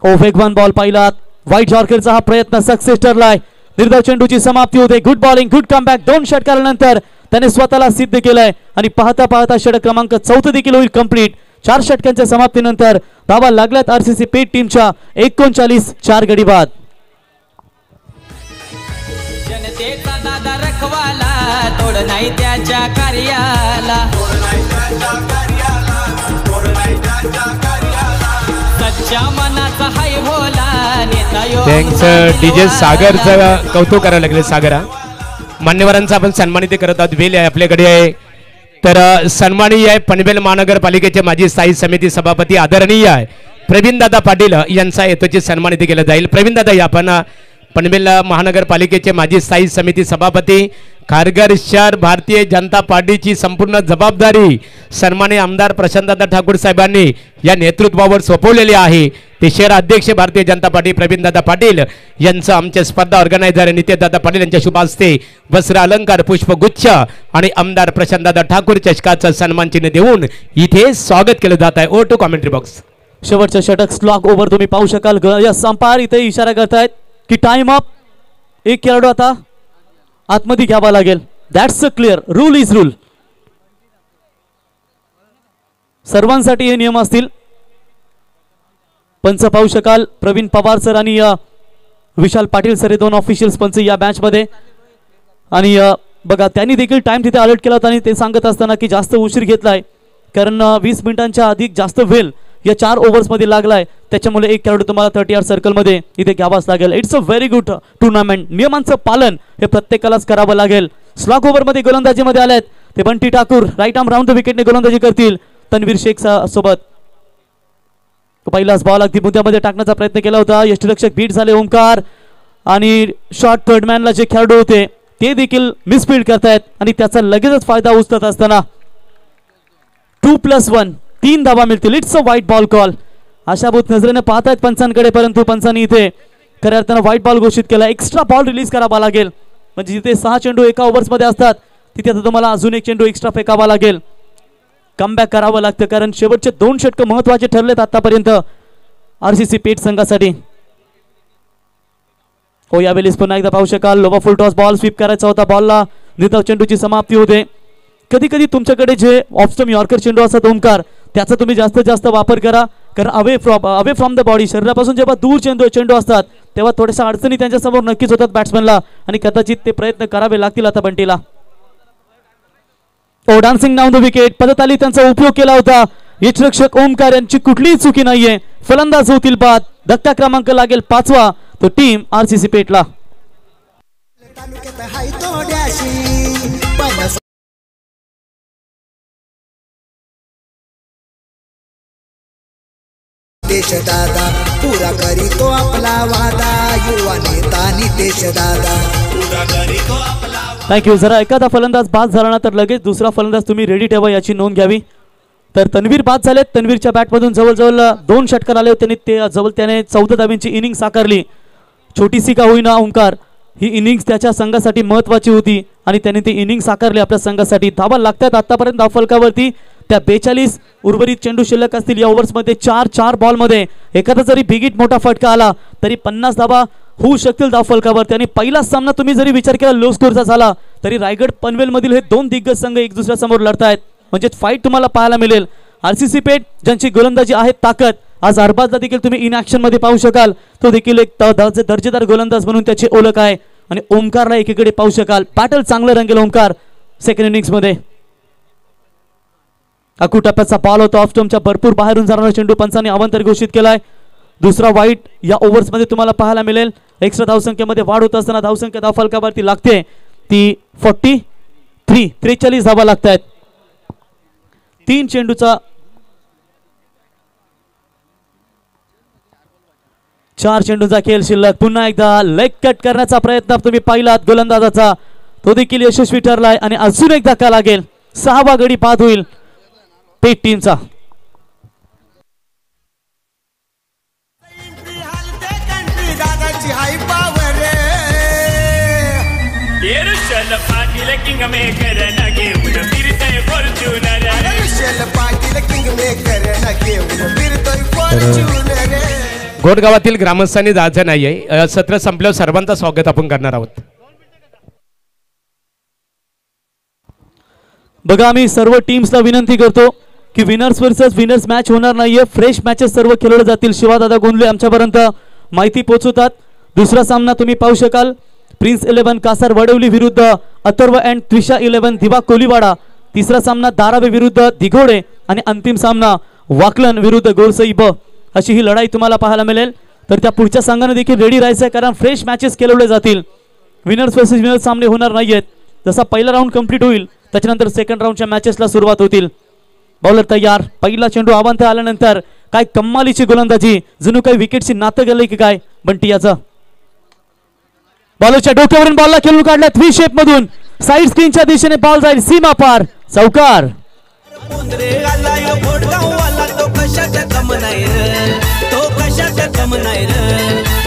वेगवान बॉल पाहिलात. व्हाईट जॉर्करचा हा प्रयत्न सक्सेस ठरलाय. निर्धाव चेंडूची समाप्ती होते. Good bowling good comeback. 2 षटकारानंतर त्याने स्वतःला सिद्ध केलंय आणि पाहता पाहता षटक क्रमांक 4 देखील होईल कंप्लीट. 4 षटकांच्या समाप्तीनंतर धावा लागल्यात RCC पेठ टीमच्या 39 गडी बाद. जनतेचा दादा रखवाला तोड नाही त्याच्या कार्याला. सच्चा मनाचा हाय भोला नेता यो. थँक्स DJ सागरचं कौतुक करायला लागले. सागरा मान्यवरांचा आपण सन्मानित करत आहोत. वेल आहे आपल्याकडे आहे तर सन्माननीय आहे पनवेल महानगरपालिकेचे माजी स्थायी समिती सभापती आदरणीय आहे प्रवीणदादा पाटील यांचा येतोची सन्मानित केलं जाईल. प्रवीणदादा या आपण पनवेल महानगरपालिकेचे माजी स्थायी समिती सभापती खारघर शहर भारतीय जनता पार्टीची संपूर्ण जबाबदारी सन्माननीय आमदार प्रशांतदादा ठाकूर साहेबांनी या नेतृत्वावर सोपवलेली आहे. ते शहर अध्यक्ष भारतीय जनता पार्टी प्रवीणदादा पाटील यांचं आमचे स्पर्धा ऑर्गनायझर नित्यदादा पाटील यांच्या शुभ हस्ते वस्त्र अलंकार पुष्पगुच्छ आणि आमदार प्रशांतदादा ठाकूर चषकाचं सन्मान चिन्ह देऊन इथे स्वागत केलं जात आहे. O two commentary box. शेवटचं षटक स्लॉग ओव्हर तुम्ही पाहू शकाल. अंपायर इथे इशारा करतायत की टाइम अप. एक खेळाडू आता आतमध्ये घ्यावा लागेल. That's a clear. Rule is rule. सर्वांसाठी हे नियम असतील. पंच पाहू शकाल प्रवीण पवार सर आणि विशाल पाटील सर हे 2 ऑफिशियल्स पंच या मॅच मध्ये. आणि बघा त्यांनी देखील टाइम तिथे अलर्ट केला होता आणि ते सांगत असताना की जास्त उशीर घेतलाय कारण 20 मिनिटांच्या अधिक जास्त वेळ या 4 ओव्हर्स मध्ये लागलाय. त्याच्यामुळे एक खेळाडू तुम्हाला 30 यार्ड सर्कल मध्ये इथे घ्यावाच लागेल. It's a very good tournament. नियमांचं पालन हे प्रत्येकालाच करावं लागेल. स्लॉग ओव्हर मध्ये गोलंदाजीमध्ये आलेत ते Bunty Thakur right arm round the विकेटने गोलंदाजी करतील तन्वीर शेख सोबत. पहिलाच बॉल अगदी मुद्द्यामध्ये टाकण्याचा प्रयत्न केला होता. यष्टीरक्षक बीट झाले ओमकार आणि शॉर्ट थर्डमॅनला जे खेळाडू होते ते देखील मिसफील्ड करतायत आणि त्याचा लगेचच फायदा उचलत असताना 2+1 3 धावा मिळतील. It's a white ball call. आशाभूत नजरेने पाहतायत पंचांकडे परंतु पंचांनी इथे खऱ्या अर्थानं व्हाईट बॉल घोषित केला. एक्स्ट्रा बॉल रिलीज करावा लागेल म्हणजे जिथे 6 चेंडू एका ओव्हर्स मध्ये असतात तिथे आता तुम्हाला अजून एक चेंडू एक्स्ट्रा फेकावा लागेल. कमबॅक करावं लागतं कारण शेवटचे 2 षटक महत्वाचे ठरलेत आतापर्यंत RCC पेठ संघासाठी. हो यावेळेस पुन्हा एकदा पाहू शकाल लोवा फुल टॉस बॉल स्वीप करायचा होता. बॉलला निर्धाव चेंडूची समाप्ती होते. कधी कधी तुमच्याकडे जे ऑफस्टम यॉर्कर चेंडू असतात ओमकार त्याचा तुम्ही जास्तीत जास्त वापर करा कारण अवे फ्रॉम द बॉडी शरीरापासून जेव्हा दूर चेंडू असतात तेव्हा थोड्याशा अडचणी त्यांच्यासमोर नक्कीच होतात बॅट्समॅनला आणि कदाचित ते प्रयत्न करावे लागतील आता बंटीला. ओ डान्सिंग डाऊन द विकेट पद्धताली त्यांचा उपयोग केला होता. यष्टीरक्षक ओमकार यांची कुठलीही चुकी नाहीये. फलंदाज होतील बाद. धक्का क्रमांक लागेल 5वा तो टीम RCC पेठला. नितेश दादा पुरा करीतो आपला वादा. युवा नेता नितेश दादा पुरा करीतो आपला. थँक्यू. जरा एखादा फलंदाज बाद झाला ना तर लगेच दुसरा फलंदाज तुम्ही रेडी ठेवा याची नोंद घ्यावी. तर तन्वीर बाद झालेत. तन्वीरच्या बॅटमधून जवळजवळ 2 षटकार आले होते. त्याने 14 धावांची इनिंग साकारली. छोटीशी का होईना ओंकार ही इनिंग्स त्याच्या संघासाठी महत्वाची होती आणि त्याने ती इनिंग साकारली आपल्या संघासाठी. धावा लागतात आतापर्यंत धावफलकावरती त्या 42 उर्वरित चेंडू शिल्लक असतील या ओव्हर्समध्ये. 4 बॉलमध्ये एखादा जरी बिगिट मोठा फटका आला तरी 50 धावा होऊ शकतील धावफलकावरती. आणि पहिलाच सामना तुम्ही जरी विचार केला लो स्कोरचा झाला तरी रायगड पनवेल मधील हे 2 दिग्गज संघ एक दुसऱ्यासमोर लढतायत म्हणजे फाईट तुम्हाला पाहायला मिळेल. RCC पेठ ज्यांची गोलंदाजी आहे ताकद आज अरबाजला देखील तुम्ही इन ऍक्शन मध्ये पाहू शकाल. तो देखील एक दर्जेदार गोलंदाज म्हणून त्याची ओळख आहे. आणि ओमकारला एकीकडे पाहू शकाल. पॅटल चांगलं रंगेल ओमकार सेकंड इनिंग्स मध्ये. अकू टप्प्याचा बॉल होता ऑफस्टमच्या भरपूर बाहेरून जाणारा चेंडू पंचांनी अवांतर घोषित केलाय. दुसरा वाईट या ओव्हर्स मध्ये तुम्हाला पाहायला मिळेल. एक्स्ट्रा धावसंख्येमध्ये वाढ होत असताना धावसंख्या धावफलकावरती लागते ती 43 धावा लागतात. 3 चेंडूचा 4 चेंडूचा खेळ शिल्लक. पुन्हा एकदा लेग कट करण्याचा प्रयत्न तुम्ही पाहिलात गोलंदाजाचा, तो देखील यशस्वी ठरलाय आणि अजून एक धक्का लागेल. 6वा गडी बाद होईल पेट टीमचा. घोटगावातील ग्रामस्थांनी जायचं नाहीये. सत्र संपल्यावर सर्वांचं स्वागत आपण करणार आहोत. बघा आम्ही सर्व टीम्सला विनंती करतो की विनर्स वर्सेस विनर्स मॅच होणार नाहीये. फ्रेश मॅचेस सर्व खेळले जातील. शिवादादा गोंधळे आमच्यापर्यंत माहिती पोहोचवतात. दुसरा सामना तुम्ही पाहू शकाल. प्रिन्स 11 कासार वडवली विरुद्ध अथर्व अँड त्विषा 11 दिवा कोलीवाडा. तिसरा सामना दारावे विरुद्ध दिघोडे आणि अंतिम सामना वाकलन विरुद्ध गोरसई ब. अशी ही लढाई तुम्हाला पाहायला मिळेल. तर त्या पुढच्या संघाने देखील रेडी राहायचं आहे कारण फ्रेश मॅचेस खेळवले जातील. विनर्स वर्सेस विनर्स सामने होणार नाहीयेत. जसा पहिला राऊंड कंप्लीट होईल त्याच्यानंतर सेकंड राऊंडच्या मॅचेसला सुरुवात होतील. बॉलर तयार. पहिला चेंडू आवांत आल्यानंतर काय कम्मालीची गोलंदाजी, जणू काही विकेटची नातं गेलंय की काय बंटी याचं. बॉलरच्या डोक्यावरून बॉलला खेळून काढला थ्री शेप मधून. साइड स्क्रीनच्या दिशेने बॉल जाईल सीमा पार. चौकार.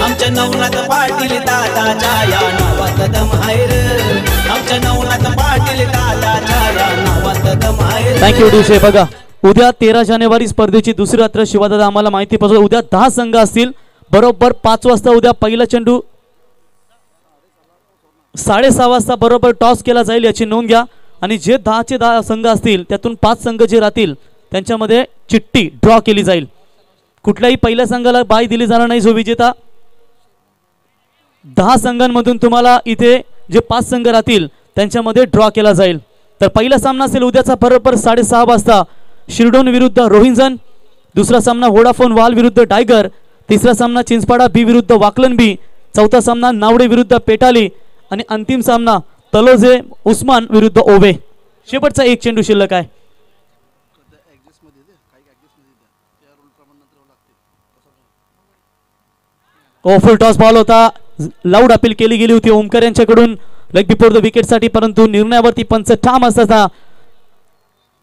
आमच्या नवनाथ पाटील दादाच्या या नावात दम आहे रे. आमच्या नवनाथ पाटील दादाच्या या नावात दम आहे रे. थँक्यू डिशे. बघा उद्या 13 जानेवारी स्पर्धेची दुसरी रात्र शिवादादा आम्हाला माहिती पाहिजे. उद्या 10 संघ असतील. बरोबर 5 वाजता उद्या पहिला चेंडू 6:30 वाजता बरोबर टॉस केला जाईल याची नोंद घ्या. आणि जे 10 संघ असतील त्यातून 5 संघ जे राहतील त्यांच्यामध्ये चिठ्ठी ड्रॉ केली जाईल. कुठल्याही पहिल्या संघाला बाय दिली जाणार नाही जो विजेता. 10 संघांमधून तुम्हाला इथे जे 5 संघ राहतील त्यांच्यामध्ये ड्रॉ केला जाईल. तर पहिला सामना असेल उद्याचा बरोबर 6:30 वाजता शिरडोन विरुद्ध रोहिंजन. दुसरा सामना वोडाफोन वाल विरुद्ध टायगर. तिसरा सामना चिंचपाडा बी विरुद्ध वाकलन बी. चौथा सामना नावडे विरुद्ध पेटाली आणि अंतिम सामना तलोजे उस्मान विरुद्ध ओवे. शेवटचा एक चेंडू शिल्लक आहे. फुल टॉस बॉल होता. लाऊड अपील केली गेली होती ओमकर यांच्याकडून लेग बिफोर द विकेट साठी, परंतु निर्णयावरती पंच ठाम असताना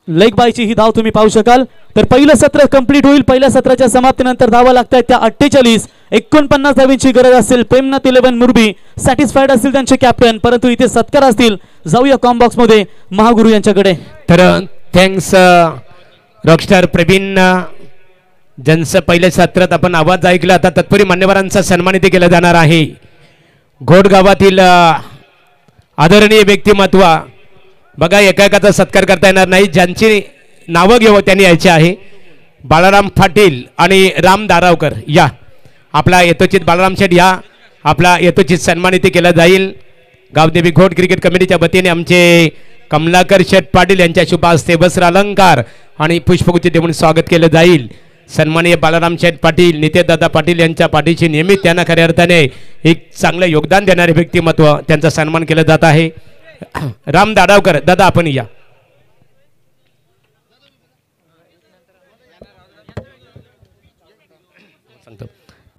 लेग बायची ही धाव तुम्ही पाहू शकाल. तर पहिलं सत्र कंप्लीट होईल. पहिल्या सत्राच्या समाप्तीनंतर धावा लागतात त्या 48. 49 धावींची गरज असेल. प्रेमनाथ 11 मुरबी सॅटिस्फाईड असतील त्यांचे कॅप्टन, परंतु इथे सत्कार असतील. जाऊया कॉम बॉक्स मध्ये महागुरु यांच्याकडे. तर थँक्स रॉकस्टार प्रवीण. ज्यांचं पहिल्या सत्रात आपण आवाज ऐकला. आता तत्पूर्वी मान्यवरांचा सन्मानित केला जाणार आहे. घोटगावातील आदरणीय व्यक्तिमत्व. बघा एकाएकाचा सत्कार करता येणार नाही. ज्यांची नावं घेऊ त्यांनी यायचे आहे. बाळाराम पाटील आणि राम दारावकर या. आपला यथोचित बाळाराम शेठ या. आपला यथोचित सन्मानित केला जाईल. गावदेवी घोट क्रिकेट कमिटीच्या वतीने आमचे कमलाकर शेठ पाटील यांच्या शुभ हस्ते वस्त्र अलंकार आणि पुष्पगुच्छ देऊन स्वागत केलं जाईल. सन्माननीय बाळाराम शेठ पाटील, नितेशदादा पाटील यांच्या पाठीशी नेहमी त्यांना खऱ्या अर्थाने एक चांगलं योगदान देणारे व्यक्तिमत्व त्यांचा सन्मान केला जात आहे. राम दाडावकर दादा आपण या.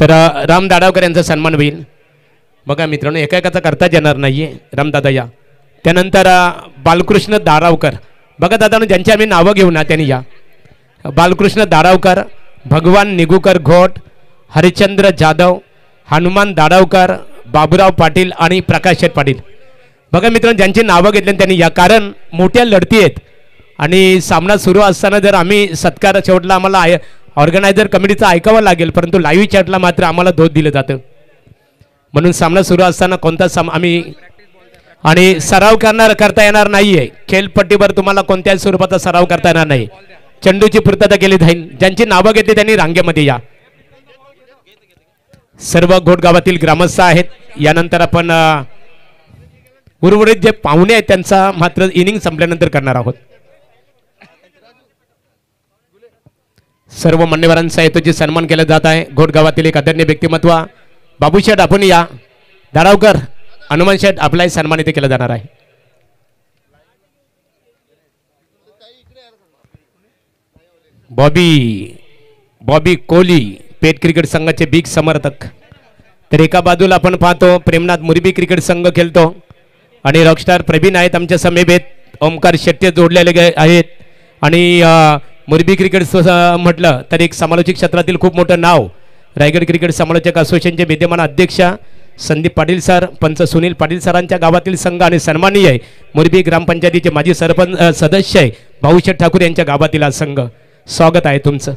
तर राम दाडावकर यांचा सन्मान होईल. बघा मित्रांनो एकाएकाचा करता येणार नाहीये. रामदादा या. त्यानंतर बालकृष्ण दारावकर. बघा दादा ज्यांची आम्ही नावं घेऊ ना त्यांनी या. बालकृष्ण दारावकर, भगवान निगुकर घोट, हरिचंद्र जाधव, हनुमान दाडावकर, बाबूराव पाटील आणि प्रकाश शेठ पाटील. बघा मित्रांनो ज्यांची नावं घेतली त्यांनी या. कारण मोठ्या लढती आहेत आणि सामना सुरू असताना जर आम्ही सत्कार शेवटला आम्हाला ऑर्गनायझर कमिटीचं ऐकावं लागेल, परंतु लाईव्ह चॅटला मात्र आम्हाला दोष दिलं जातं. म्हणून सामना सुरू असताना कोणता आम्ही आणि सराव करता येणार नाहीये. खेळपट्टीवर तुम्हाला कोणत्याही स्वरूपाचा सराव करता येणार नाही. चेंडूची पूर्तता केली जाईल. ज्यांची नावं घेतली त्यांनी रांगेमध्ये या. सर्व घोटगावातील ग्रामस्थ आहेत. यानंतर आपण उर्वरित जे पाहुणे आहेत त्यांचा मात्र इनिंग संपल्यानंतर करणार आहोत. सर्व मान्यवरांचा हेतूची सन्मान केला जात आहे. घोटगावातील एक आदरणीय व्यक्तिमत्व बाबू शेठ आपण या. दारावकर, हनुमान शेठ आपलाही सन्मान इथे केला जाणार आहे. बॉबी कोहली पेट क्रिकेट संघाचे बिग समर्थक. तर एका बाजूला आपण पाहतो प्रेमनाथ मुरबी क्रिकेट संघ खेळतो आणि रॉकस्टार प्रवीण आहेत आमच्या समेत. ओमकार शेट्टी जोडलेले आहेत आणि मुरबी क्रिकेट म्हटलं तर एक समालोचक क्षेत्रातील खूप मोठं नाव. रायगड क्रिकेट समालोचक असोसिएशनचे विद्यमान अध्यक्ष संदीप पाटील सर, पंच सुनील पाटील सरांच्या गावातील संघ आणि सन्माननीय आहे मुरबी ग्रामपंचायतीचे माजी सरपंच सदस्य आहे भाऊशेठ ठाकूर यांच्या गावातील हा संघ. स्वागत आहे तुमचं.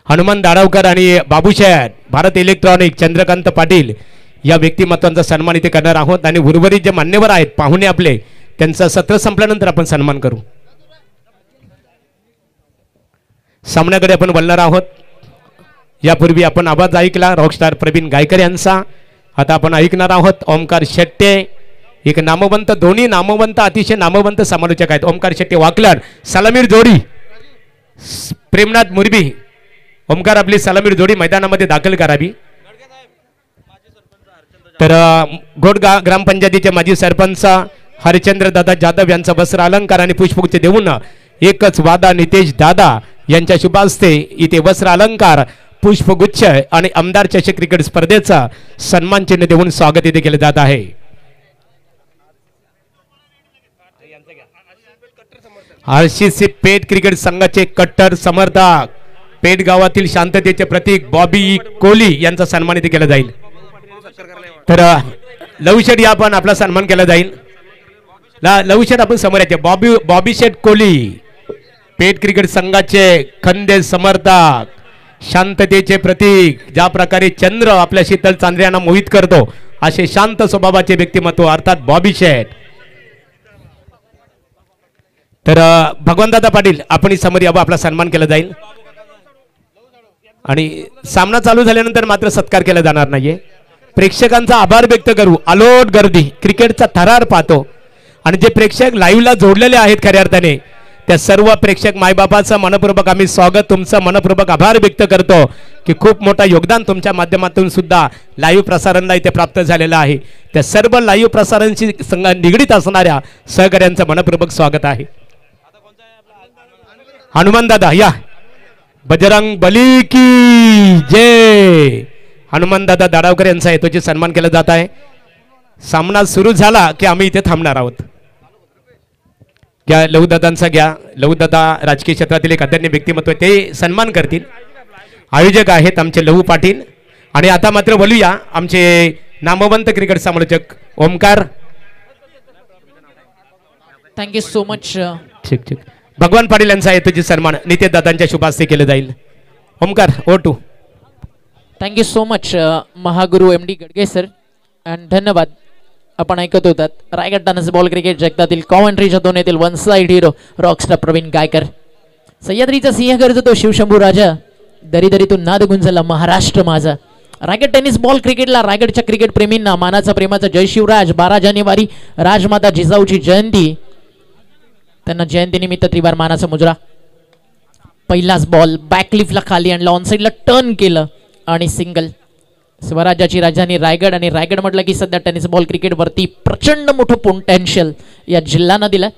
हनुमान दाडावकर आणि बाबूशेठ भारत इलेक्ट्रॉनिक चंद्रकांत पाटील या व्यक्तिमत्वांचा सन्मान इथे करणार आहोत आणि उर्वरित जे मान्यवर आहेत पाहुणे आपले त्यांचा सत्र संपल्यानंतर आपण सन्मान करू. सामन्याकडे आपण बोलणार आहोत. यापूर्वी आपण आवाज ऐकला रॉकस्टार प्रवीण गायकर यांचा. आता आपण ऐकणार आहोत ओमकार शेट्टे, एक नामवंत, दोन्ही नामवंत, अतिशय नामवंत समालोचक आहेत. ओमकार शेट्टे वाकलाड सलामीर जोडी, प्रेमनाथ मुरबी. ओमकार आपली सलामीर जोडी मैदानामध्ये दाखल करावी. तर घोडगा ग्रामपंचायतीचे माजी सरपंच हरिचंद्र दादा जाधव यांचा वस्त्र अलंकार आणि पुष्पगुच्छ देऊन एकच वादा नितेश दादा यांच्या शुभ हस्ते इथे वस्त्र अलंकार, पुष्पगुच्छ आणि आमदार चषक क्रिकेट स्पर्धेचा सन्मान चिन्ह देऊन स्वागत इथे केले जात आहे. RCC पेट क्रिकेट संघाचे कट्टर समर्थक, पेट गावातील शांततेचे प्रतीक बॉबी कोहली यांचा सन्मान इथे केला जाईल. तर लवशेट या पण आपला सन्मान केला जाईल. लवशेट आपण समोर याचे बॉबी शेठ कोहली पेट क्रिकेट संघाचे खंदे समर्थक, शांततेचे प्रतीक. ज्या प्रकारे चंद्र आपल्या शीतल चांद्र्यांना मोहित करतो असे शांत स्वभावाचे व्यक्तिमत्व अर्थात बॉबी शेठ. तर भगवंतदादा पाटील आपण समोर यावं, आपला सन्मान केला जाईल. आणि सामना चालू झाल्यानंतर मात्र सत्कार केला जाणार नाहीये. प्रेक्षकांचा आभार व्यक्त करू. अलोट गर्दी, क्रिकेटचा थरार पाहतो आणि जे प्रेक्षक लाईव्हला जोडलेले आहेत खऱ्या अर्थाने त्या सर्व प्रेक्षक मायबापाचं मनपूर्वक आम्ही स्वागत, तुमचं मनपूर्वक आभार व्यक्त करतो की खूप मोठा योगदान तुमच्या माध्यमातून सुद्धा लाईव्ह प्रसारणला इथे प्राप्त झालेलं आहे. त्या सर्व लाईव्ह प्रसारणशी निगडीत असणाऱ्या सहकार्यांचं मनपूर्वक स्वागत आहे. हनुमान दादा या, बजरंग बली की जय. हनुमान दादा दाडावकर यांचा हेतूची सन्मान केला जात आहे. सामना सुरू झाला की आम्ही इथे थांबणार आहोत. घ्या लहूदादांचा, घ्या लहूदादा राजकीय क्षेत्रातील एक आदरणीय व्यक्तिमत्व, ते सन्मान करतील. आयोजक आहेत आमचे लहू पाटील. आणि आता मात्र बोलूया आमचे नामवंत क्रिकेट समालोचक ओमकार. Thank you so much. ठीक ठीक. भगवान पाटील यांचा हेतूची सन्मान नितेश दादांच्या शुभ हस्ते केले जाईल. Omkar O2. Thank you so much Mahaguru MD Gadge sir. And धन्यवाद. आपण ऐकत होतात रायगड टनस बॉल क्रिकेट जगतातील कॉमेंट्रीच्या दोन येथील one side hero rockstar Praveen Gaikar. सह्याद्रीचा सिंह गरजतो शिवशंभू राजा, दरीदरीतून नाद गुंजला महाराष्ट्र माझा. रायगड टेनिस बॉल क्रिकेटला रायगडच्या क्रिकेट प्रेमींना मानाचा प्रेमाचा जय शिवराज. 12 जानेवारी राजमाता जिजाऊची जयंती, त्यांना जयंतीनिमित्त त्रिवार मानाचा मुजरा. पहिलाच बॉल बॅकलिफ्टला खाली आणला, ऑनसाईडला टर्न केलं आणि सिंगल. स्वराज्याची राजधानी रायगड आणि रायगड म्हटलं की सध्या टेनिस बॉल क्रिकेटवरती प्रचंड मोठं पोटेन्शियल या जिल्ह्यानं दिलं.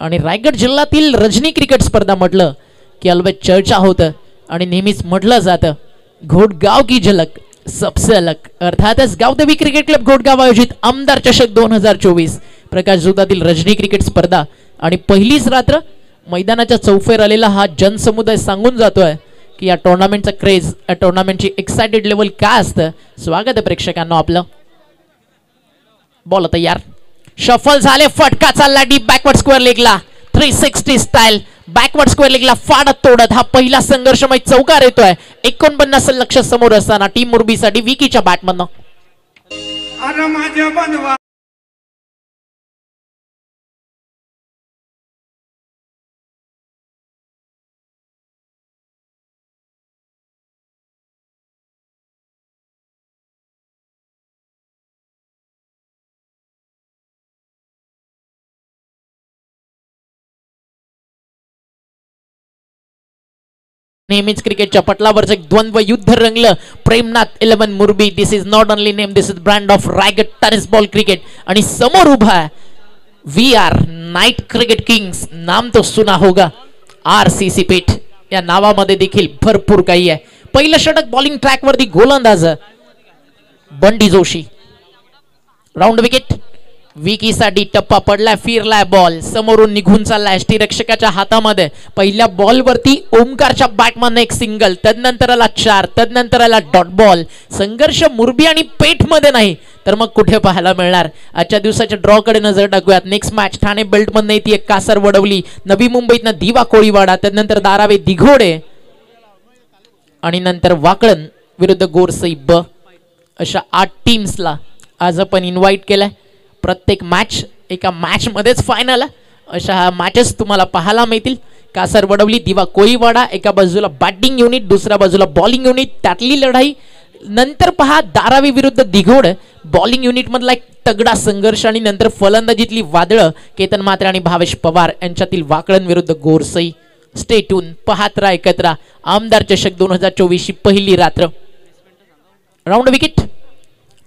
आणि रायगड जिल्ह्यातील रजनी क्रिकेट स्पर्धा म्हटलं की अलवेज चर्चा होतं आणि नेहमीच म्हटलं जातं घोडगाव की झलक सबसे अलग. अर्थातच गावदेवी क्रिकेट क्लब घोडगाव आयोजित आमदार चषक 2024 प्रकाश झोतातील रजनी क्रिकेट स्पर्धा आणि पहिलीच रात्र मैदानाच्या चौफेर आलेला हा जनसमुदाय सांगून जातोय की या टुर्नामेंटचा क्रेज, या टुर्नामेंटची एक्साइटेड लेवल काय असतं. स्वागत आहे प्रेक्षकांना आपलं. बॉल तयार, शफल झाले, फटका चालला डीप बॅकवर्ड स्क्वेअर लेगला, 360 स्टाईल बॅकवर्ड स्क्वेअर लेगला फाडत तोडत हा पहिला संघर्षमय चौकार येतोय. 49 लक्ष समोर असताना टीम मुरबीसाठी विकीच्या बॅटमधनं. नेहमीच क्रिकेटच्या पटलावरच एक द्वंद्व युद्ध रंगलं. Premnath 11 Murbi, this is not only name, this is brand of Raigad tennis ball cricket. आणि समोर उभा आहे V R knight cricket kings, नाम तो सुना होगा. RCC पेठ या नावामध्ये देखील भरपूर काही आहे. पहिलं षटक बॉलिंग ट्रॅक वरती गोलंदाज बंटी जोशी. Round wicket. विकीसाठी टप्पा पडलाय, फिरलाय बॉल, समोरून निघून चाललाय यष्टीरक्षकाच्या हातामध्ये. पहिल्या बॉल वरती ओमकारच्या बॅटमॅन एक सिंगल, तदनंतरला 4, तदनंतरला डॉट बॉल. संघर्ष मुरबी आणि पेठ मध्ये नाही तर मग कुठे पाहायला मिळणार. आजच्या दिवसाच्या ड्रॉ कडे नजर टाकूयात. नेक्स्ट मॅच ठाणे बेल्ट मधनं येते कासर वडवली, नवी मुंबईतनं दिवा कोळीवाडा, त्यानंतर दारावे दिघोडे आणि नंतर वाकळण विरुद्ध गोरसई ब. अशा 8 टीम्सला आज आपण इन्व्हाइट केलंय. प्रत्येक मॅच एका मॅच मध्येच फायनल आहे. अशा ह्या मॅचेस तुम्हाला पाहायला मिळतील. कासर वडवली दिवा कोळीवाडा, एका बाजूला बॅटिंग युनिट, दुसऱ्या बाजूला बॉलिंग युनिट, त्यातली लढाई. नंतर पहा दारावी विरुद्ध दिघोड, बॉलिंग युनिट मधला एक तगडा संघर्ष आणि नंतर फलंदाजीतली वादळं केतन म्हात्रे आणि भावेश पवार यांच्यातील वाकळण विरुद्ध गोरसई. स्टे ट्यून, पाहत राहा एकत्र. आमदार चषक 2024 ची पहिली रात्र. Round wicket.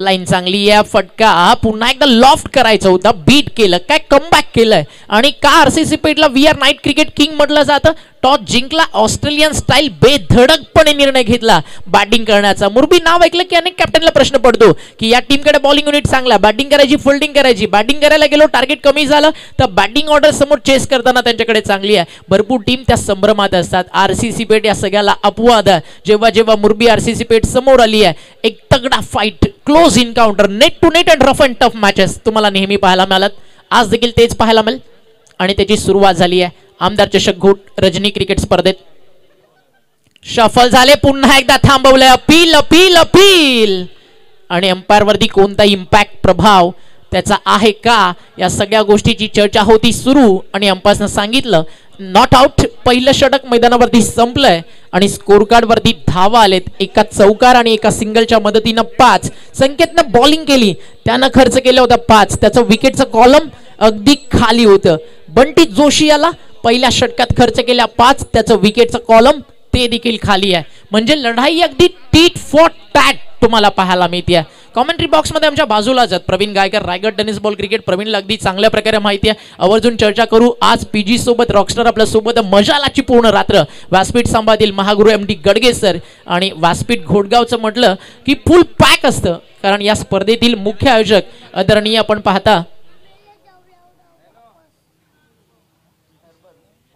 लाईन चांगली आहे, फटका पुन्हा एकदा लॉफ्ट करायचं होता, बीट केलं, काय कमबॅक केलंय. आणि का RCC पेठला V R knight cricket king म्हटलं जातं. टॉस जिंकला, ऑस्ट्रेलियन स्टाईल बेधडकपणे निर्णय घेतला बॅटिंग करण्याचा. मुरबी नाव ऐकलं की अनेक कॅप्टनला प्रश्न पडतो की या टीमकडे बॉलिंग युनिट चांगला, बॅटिंग करायची फिल्डिंग करायची. बॅटिंग करायला गेलो, टार्गेट कमी झालं तर बॅटिंग ऑर्डर समोर चेस करताना त्यांच्याकडे चांगली आहे. भरपूर टीम त्या संभ्रमात असतात. RCC पेठ या सगळ्याला अपवाद आहे. जेव्हा जेव्हा मुरबी RCC पेठ समोर आली आहे, एक तगडा fight, close encounter, net to net and rough and tough matches तुम्हाला नेहमी पाहायला मिळालं. आज देखील तेच पाहायला मिळेल आणि त्याची सुरुवात झाली आहे आमदार चषक घोट रजनी क्रिकेट स्पर्धेत. शफल झाले, पुन्हा एकदा थांबवलंय. Appeal appeal appeal. आणि अंपायर वरती कोणता इम्पॅक्ट प्रभाव त्याचा आहे का, या सगळ्या गोष्टीची चर्चा होती सुरू. आणि अंपायरनं सांगितलं नॉट आउट. पहिलं षटक मैदानावरती संपलंय आणि स्कोर कार्ड वरती धावा आलेत. एका चौकार आणि एका सिंगलच्या मदतीनं 5. संकेतनं बॉलिंग केली, त्यानं खर्च केलं होतं 5. त्याचं विकेटचं कॉलम अगदी खाली होतं. बंटी जोशी याला पहिल्या षटकात खर्च केल्या 5, त्याचं विकेटचं कॉलम ते देखील खाली आहे. म्हणजे लढाई अगदी टीट फॉर टॅट तुम्हाला पाहायला मिळते. कॉमेंट्री बॉक्स मध्ये आमच्या बाजूलाच आहेत Praveen Gaikar, Raigad tennis ball cricket. प्रवीणला अगदी चांगल्या प्रकारे माहिती आहे. आवर्जून चर्चा करू. आज PG सोबत रॉकस्टार आपल्या सोबत, मजालाची पूर्ण रात्र. व्यासपीठ सांभाळतील महागुरु MD गडगे सर. आणि व्यासपीठ घोटगावचं म्हटलं की फुल पॅक असतं, कारण या स्पर्धेतील मुख्य आयोजक आदरणीय आपण पाहता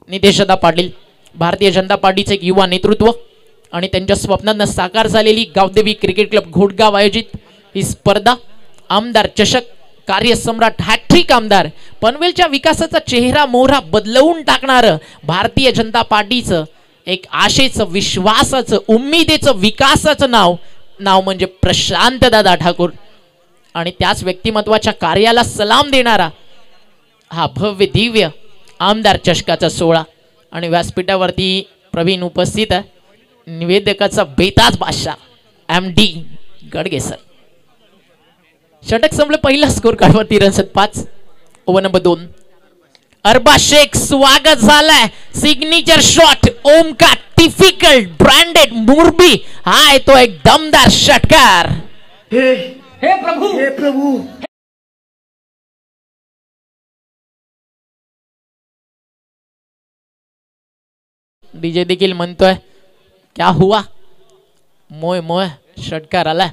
नितेशदा पाटील, भारतीय जनता पार्टीचे एक युवा नेतृत्व आणि त्यांच्या स्वप्नांना साकार झालेली गावदेवी क्रिकेट क्लब घोटगाव आयोजित ही स्पर्धा आमदार चषक. कार्यसम्राट, हॅट्रिक आमदार, पनवेलच्या विकासाचा चेहरा मोहरा बदलवून टाकणारं भारतीय जनता पार्टीचं एक आशेचं, विश्वासाचं, उम्मीदेचं, विकासाचं नाव म्हणजे प्रशांत दादा ठाकूर. आणि त्याच व्यक्तिमत्वाच्या कार्याला सलाम देणारा हा भव्य दिव्य आमदार चषकाचा सोहळा. आणि व्यासपीठावरती प्रवीण उपस्थित आहे. निवेदकाचा बेताज बादशाह MD गडगे सर. षटक संपलं, पहिला स्कोर कार्डवरती runs 5. Over number 2. Arbaaz Shaikh, स्वागत झालंय. Signature shot Omkar, typical branded Murbi. हा तो एक दमदार षटकार. हे प्रभू डीजे देखील म्हणतोय क्या हुआ. मोय मोय षटकार आला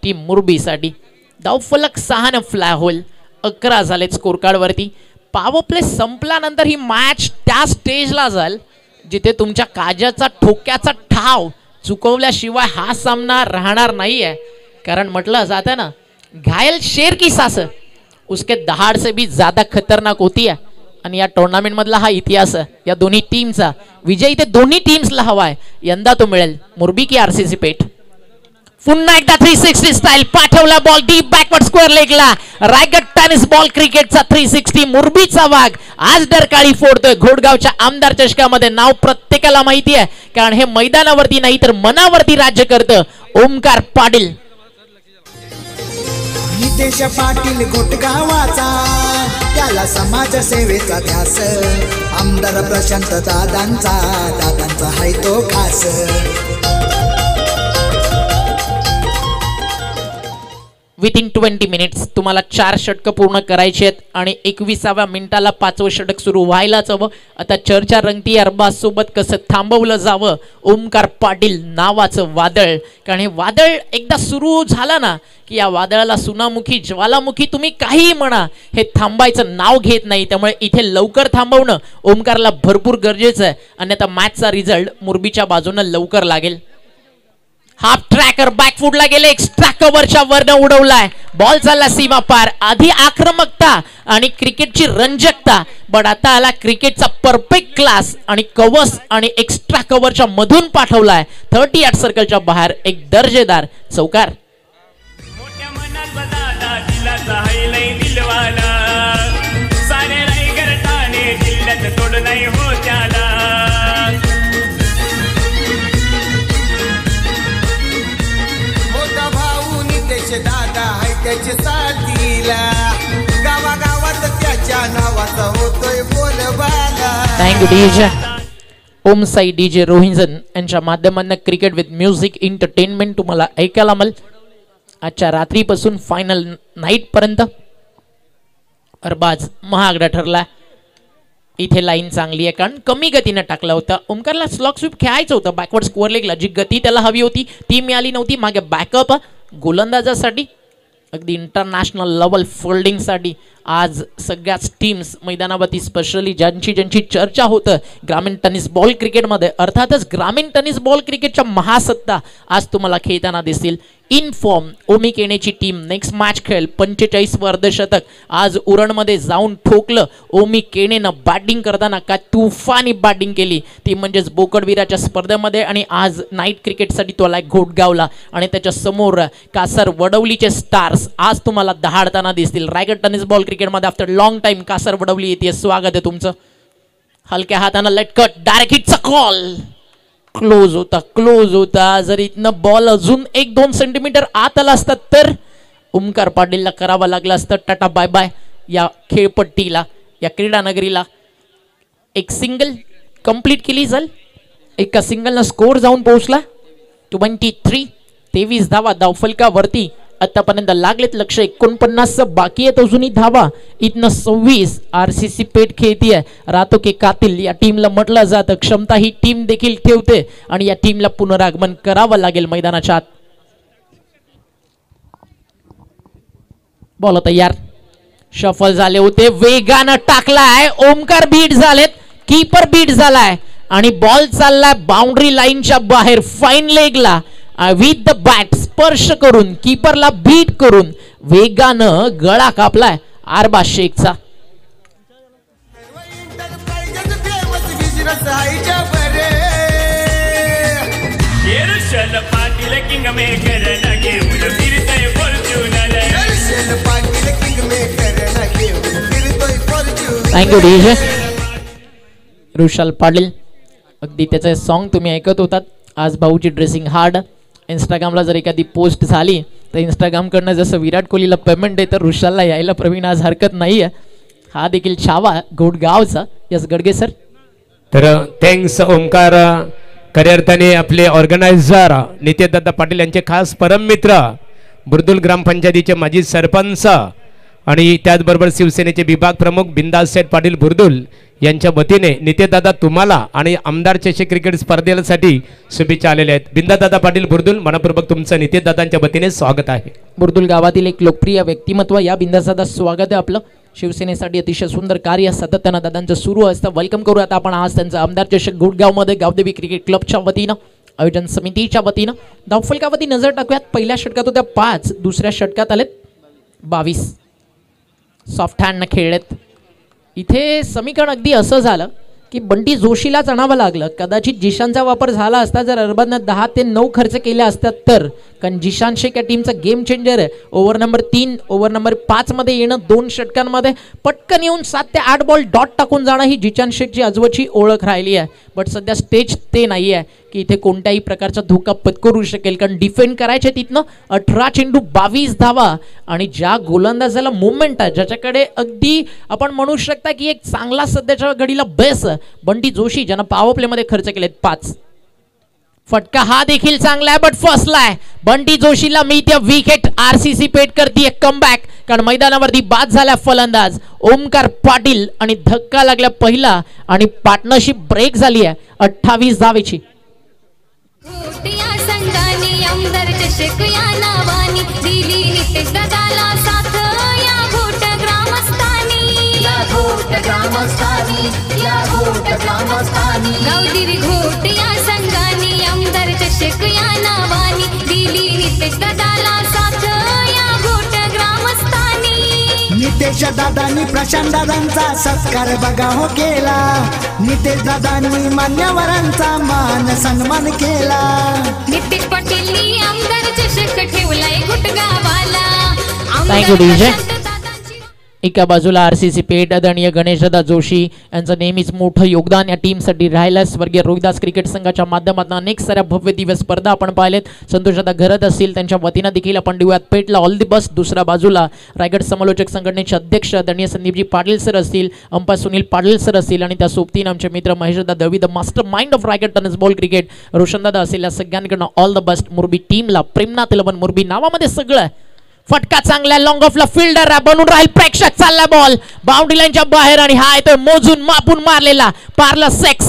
टीम मुरबी साठी. धावफलक 6 फ्लाय होल. 11 झालेत स्कोर कार्ड वरती. पॉवर प्ले संपल्यानंतर ही मॅच त्या स्टेजला जाईल जिथे तुमच्या काजाचा ठोक्याचा ठाव चुकवल्याशिवाय हा सामना राहणार नाहीये. कारण म्हटलं जातं ना, घायल शेर की सांस उसके दहाड़ से भी ज्यादा खतरनाक होती है. आणि या टुर्नामेंट मधला हा इतिहास आहे या दोन्ही टीमचा. विजय इथे दोन्ही टीम्सला हवाय. यंदा तो मिळेल मुरबी की RCC पेठ. पुन्हा एकदा 360 स्टाईल पाठवला बॉल डीप बॅकवर्ड स्क्वेअर लेगला. रायगड टेनिस बॉल क्रिकेटचा 360 मुरबीचा वाघ आज डरकाळी फोडतोय घोटगावच्या आमदार चषकामध्ये. नाव प्रत्येकाला माहिती आहे, कारण हे मैदानावरती नाही तर मनावरती राज्य करतं. ओमकार पाटील. नितेश पाटील घोटगावाचा, त्याला समाज सेवेचा ध्यास. आमदार प्रशांत दादांचा हाय तो खास. विथिन 20 मिनिट्स तुम्हाला 4 षटकं पूर्ण करायची आहेत आणि 21व्या मिनिटाला 5वं षटक सुरू व्हायलाच हवं. आता चर्चा रंगती अरबाज सोबत कसं थांबवलं जावं ओमकार पाटील नावाचं वादळ. कारण हे वादळ एकदा सुरू झालं ना की या वादळाला सुनामुखी ज्वालामुखी तुम्ही काहीही म्हणा हे थांबायचं नाव घेत नाही. त्यामुळे इथे लवकर थांबवणं ओमकारला भरपूर गरजेचं आहे. आणि आता मॅचचा रिझल्ट मुरबीच्या बाजूनं लवकर लागेल. हाफ ट्रॅकर बॅकफुटला गेले एक्स्ट्रा कव्हरच्या वरनं उडवलाय. बॉल चालला सीमा पार. आधी आक्रमकता आणि क्रिकेटची रंजकता बट आता आला क्रिकेटचा परफेक्ट क्लास आणि कव्हर्स आणि एक्स्ट्रा कव्हरच्या मधून पाठवलाय 38 सर्कलच्या बाहेर एक दर्जेदार चौकार. दादा आहे त्याच्या साथीला गावागावात त्याच्या नावाचा होतोय बोलबाला. थँक्यू डीजे ओम साई डीजे रोहिंजन यांच्या माध्यमातून क्रिकेट विथ म्युझिक एंटरटेनमेंट तुम्हाला ऐकायला मिळेल. आजच्या रात्रीपासून फायनल नाईट पर्यंत अरबाज महागडा ठरला. इथे लाईन चांगली आहे कारण कमी गतीनं टाकला होता. ओमकारला स्लॉक स्वीप खेळायचं होतं बॅकवर्ड स्कोअर लेगला. जी गती त्याला हवी होती ती मिळाली नव्हती. मागे बॅकअप गोलंदाजासाठी अगदी इंटरनॅशनल लेवल फोल्डिंगसाठी आज सगळ्याच टीम्स मैदानावरती स्पेशली ज्यांची चर्चा होतं ग्रामीण टेनिस बॉल क्रिकेटमध्ये अर्थातच ग्रामीण टेनिस बॉल क्रिकेटच्या महासत्ता आज तुम्हाला खेळताना दिसतील. In form Omi केनेची team next match खेळेल. 45 अर्धशतक आज उरणमध्ये जाऊन ठोकलं ओमी केनेनं. बॅटिंग करताना काय तुफानी बॅटिंग केली ती म्हणजेच बोकडवीराच्या स्पर्धेमध्ये. आणि आज नाईट क्रिकेटसाठी तो आलाय घोटगावला आणि त्याच्या समोर कासर वडवलीचे स्टार्स आज तुम्हाला दहाडताना दिसतील. रायगड टेनिस बॉल क्रिकेटमध्ये after long time Kasar Wadavali येते. स्वागत आहे तुमचं. हलक्या हातानं लटकट डायरेक्ट हिटचा कॉल. क्लोज होता. जर इथनं बॉल अजून 1-2 सेंटीमीटर आत आला असता तर ओमकार पाटीलला करावं लागलं असतं टाटा बाय बाय या खेळपट्टीला या क्रीडा नगरीला. एक सिंगल कंप्लीट केली जाईल. एका सिंगलनं स्कोर जाऊन पोहोचला 23 धावा धावफलकावरती. आतापर्यंत लागलेत लक्ष 49 बाकी आहेत अजूनही धावा. इथनं 26 RCC पेट खेळतीये. रातो के कातिल या टीमला म्हटलं जातं. क्षमता ही टीम देखील ठेवते आणि या टीमला पुनरागमन करावं लागेल मैदानाच्या आत. बॉल तयार. शफल झाले होते वेगानं टाकलाय. ओमकार बीट झालेत. कीपर बीट झालाय आणि बॉल चाललाय बाउंड्री लाईनच्या बाहेर फाईन लेगला. विथ द बॅट स्पर्श करून कीपरला बीट करून वेगानं गळा कापलाय अरबाज शेखचा. Thank you DJ Rishal Patil. अगदी त्याचं सॉन्ग तुम्ही ऐकत होतात. आज भाऊची ड्रेसिंग हार्ड. इंस्टाग्रामला जर एखादी पोस्ट झाली तर इंस्टाग्रामकडनं जसं विराट कोहलीला पेमेंट आहे तर ऋषालला यायला प्रवीण आज हरकत नाही आहे. हा देखील छावा घोटगावचा. Yes Gadge sir. तर थँक्स ओमकार. खऱ्या अर्थाने आपले ऑर्गनायझर नितेशदादा पाटील यांचे खास परममित्र बुर्दुल ग्रामपंचायतीचे माजी सरपंच आणि त्याचबरोबर शिवसेनेचे विभाग प्रमुख बिंदास सेठ पाटील बुर्दुल यांच्या वतीने नितेशदादा तुम्हाला आणि आमदार चषक क्रिकेट स्पर्धेसाठी शुभेच्छा आलेल्या आहेत. बिंदादादा पाटील बुर्दुल मनपूर्वक तुमचं नितेशदादांच्या वतीने स्वागत आहे. बुर्दुल गावातील एक लोकप्रिय व्यक्तिमत्व या बिंदासदादा स्वागत आहे आपलं. शिवसेनेसाठी अतिशय सुंदर कार्य सातत्यानं दादांचं सुरू असतं. वेलकम करू आता आपण आज त्यांचं आमदार चषक गुडगावमध्ये गावदेवी क्रिकेट क्लबच्या वतीनं आयोजन समितीच्या वतीनं धावफलकावरती नजर टाकूयात. पहिल्या षटकात होत्या 5. दुसऱ्या षटकात आलेत 22. सॉफ्ट हँडनं खेळलेत. इथे समीकरण अगदी असं झालं की बंटी जोशीलाच आणावं लागलं. कदाचित जिशानचा वापर झाला असता जर अरबाजनं 10 ते 9 खर्च केले असतात तर. कारण जिशान शेख या टीमचा गेम चेंजर आहे. ओव्हर नंबर 3 ओव्हर नंबर 5 मध्ये येणं 2 षटकांमध्ये पटकन येऊन 7 ते 8 बॉल डॉट टाकून जाणं ही जिशान शेखची आजवरची ओळख राहिली आहे. बट सध्या स्टेज ते नाही आहे की इथे कोणत्याही प्रकारचा धोका पत्करू शकेल. कारण डिफेंड करायचे तिथनं 18 चेंडू 22 धावा आणि ज्या गोलंदाजाला मुवमेंट आहे ज्याच्याकडे अगदी आपण म्हणू शकता की एक चांगला सध्याच्या घडीला बेस बंटी जोशी ज्यानं पॉवर प्ले मध्ये खर्च केलेत 5. फटका हा देखील चांगला आहे बट फसलाय. बंटी जोशीला मिळते विकेट. आरसीसी पेट करते कमबॅक कारण मैदानावरती बाद झाला फलंदाज ओमकार पाटील आणि धक्का लागला पहिला आणि पार्टनरशिप ब्रेक झाली आहे 28 धावेची. नितेश दादांनी प्रशांत दादांचा सत्कार बघा हो केला. नितेश दादांनी मान्यवरांचा मान सन्मान केला. नितेश पाटील आमदार चषक ठेवलाय गुटगावाला. Thank you DJ. एका बाजूला आरसीसी पेठ आदरणीय गणेशदादा जोशी यांचं नेहमीच मोठं योगदान या टीमसाठी राहिलं. स्वर्गीय रोहिदास क्रिकेट संघाच्या माध्यमातून अनेक साऱ्या भव्य दिव्य स्पर्धा आपण पाहिलेत. संतोषदादा घरत असतील त्यांच्या वतीनं देखील आपण देऊयात पेठला ऑल दी बेस्ट. दुसऱ्या बाजूला रायगड समालोचक संघटनेचे अध्यक्ष आदरणीय संदीपजी पाटील सर असतील, अंपायर सुनील पाटील सर असतील आणि त्या सोबतीनं आमचे मित्र महेशदादा Dalvi the master mind of Raigad tennis ball cricket रोशनदादा असतील. या सगळ्यांकडनं ऑल द बेस्ट. मुरबी टीमला प्रेमनाथ 11 मुरबी नावामध्ये सगळं. फटका चांगला लॉंग ऑफला फिल्डर बनून राहील प्रेक्षक. चालला बॉल बाउंड्री लाईनच्या बाहेर आणि हा येतोय मोजून मापून मारलेला पार्लर सेक्स.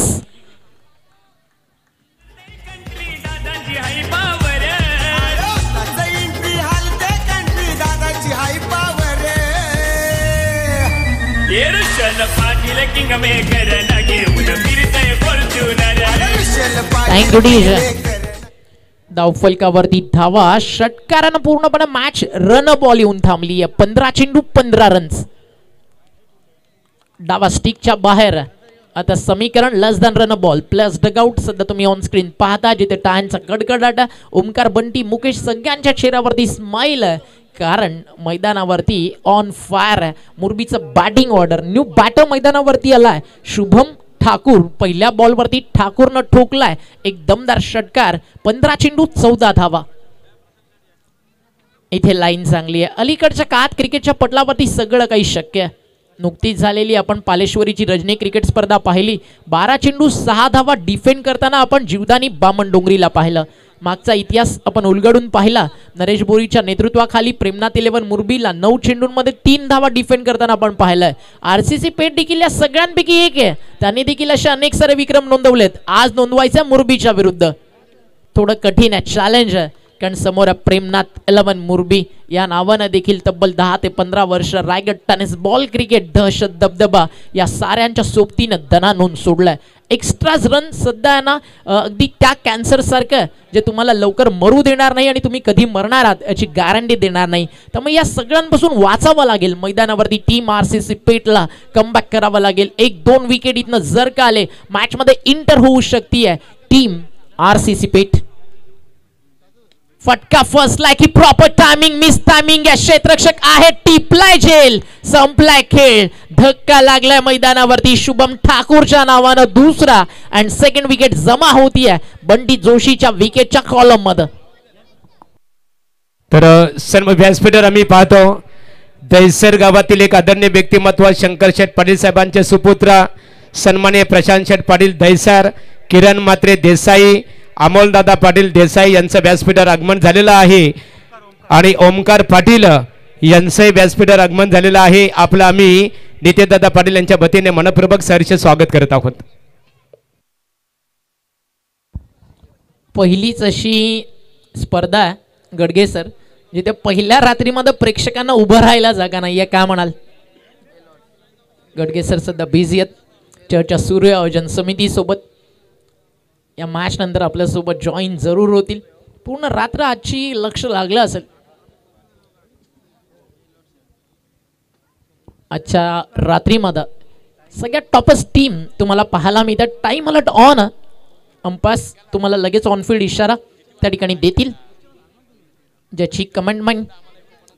Thank you DJ. धावफलकावरती धावा षटकारानं पूर्णपणे मॅच रन बॉल येऊन थांबली आहे. 15 चेंडू 15 रन्स. डावा स्टिकच्या बाहेर आता समीकरण less than run ball plus dugout सध्या तुम्ही ऑन स्क्रीन पाहता जिथे टाळ्यांचा कडकडाट. ओमकार बंटी मुकेश सगळ्यांच्या चेहऱ्यावरती स्माइल आहे कारण मैदानावरती ऑन फायर आहे. मुरबीचं बॅटिंग ऑर्डर न्यू बॅटर मैदानावरती आलाय शुभम ठाकूर. पहिल्या बॉलवरती ठाकूरनं ठोकलाय एक दमदार षटकार. 15 चेंडू 14 धावा. इथे लाईन चांगली आहे. अलीकडच्या काळात क्रिकेटच्या पटलावरती सगळं काही शक्य आहे. नुकतीच झालेली आपण पालेश्वरीची रजनी क्रिकेट स्पर्धा पाहिली. 12 चेंडू 6 धावा डिफेंड करताना आपण जीवदानी बामण डोंगरीला पाहिलं. मागचा इतिहास आपण उलगडून पाहिला. नरेश बोरीच्या नेतृत्वाखाली प्रेमनाथ 11 मुरबीला 9 चेंडूंमध्ये 3 धावा डिफेंड करताना आपण पाहिलंय. आरसीसी पेठ देखील या सगळ्यांपैकी एक आहे. त्यांनी देखील असे अनेक सारे विक्रम नोंदवलेत. आज नोंदवायचा मुरबीच्या विरुद्ध थोडं कठीण आहे, चॅलेंज आहे कारण समोर प्रेमनाथ 11 मुरबी या नावानं देखील तब्बल 10 ते 15 वर्ष रायगड टेनिस बॉल क्रिकेट दहशत दबदबा या साऱ्यांच्या सोबतीनं दना नोंद सोडलाय. एक्स्ट्राज रन सध्या ना अगदी त्या कॅन्सर सारखं जे तुम्हाला लवकर मरू देणार नाही आणि तुम्ही कधी मरणार आहात याची गॅरंटी देणार नाही. त्यामुळे या सगळ्यांपासून वाचावं लागेल. मैदानावरती टीम आरसीसी पेठला कमबॅक करावं लागेल. 1-2 विकेट इथनं जर का आले मॅचमध्ये इंटर होऊ शकते टीम आरसीसी पेठ. फटका फसलाय की प्रॉपर टायमिंग मिस टायमिंग आहे. क्षेत्ररक्षक आहे टिपलाय झेल. संपलाय खेळ. धक्का लागलाय मैदानावरती शुभम ठाकूरच्या नावानं दुसरा अँड सेकंड विकेट जमा होतीये बंटी जोशीच्या विकेटच्या कॉलम मध्ये. तर सर्व व्यासपीठावर आम्ही पाहतो दहिसर गावातील एक आदरणीय व्यक्तिमत्व शंकर शेठ पाटील साहेबांचे सुपुत्र सन्माननीय प्रशांत शेठ पाटील दहिसर, किरण मात्रे देसाई, अमोलदादा पाटील देसाई यांचं व्यासपीठावर आगमन झालेलं आहे आणि ओमकार पाटील यांचं व्यासपीठावर आगमन झालेलं आहे. आपलं आम्ही नितेशदादा पाटील यांच्या वतीने मनपूर्वक सहर्ष स्वागत करत आहोत. पहिलीच अशी स्पर्धा गडगे सर जिथे पहिल्या रात्रीमध्ये प्रेक्षकांना उभं राहायला जागा नाही आहे. काय म्हणाल? गडगे सर सध्या बिझी आहेत. चर्चा सुरू आहे आयोजन समिती सोबत. या मॅच नंतर आपल्यासोबत जॉईन जरूर होतील. पूर्ण रात्र आजची लक्ष लागलं असेल. आजच्या रात्रीमध्ये सगळ्यात टॉपस्ट टीम तुम्हाला पाहायला मिळतात. Time alert on. अंपास तुम्हाला लगेच ऑनफिल्ड इशारा त्या ठिकाणी देतील ज्याची कमेंटमेंट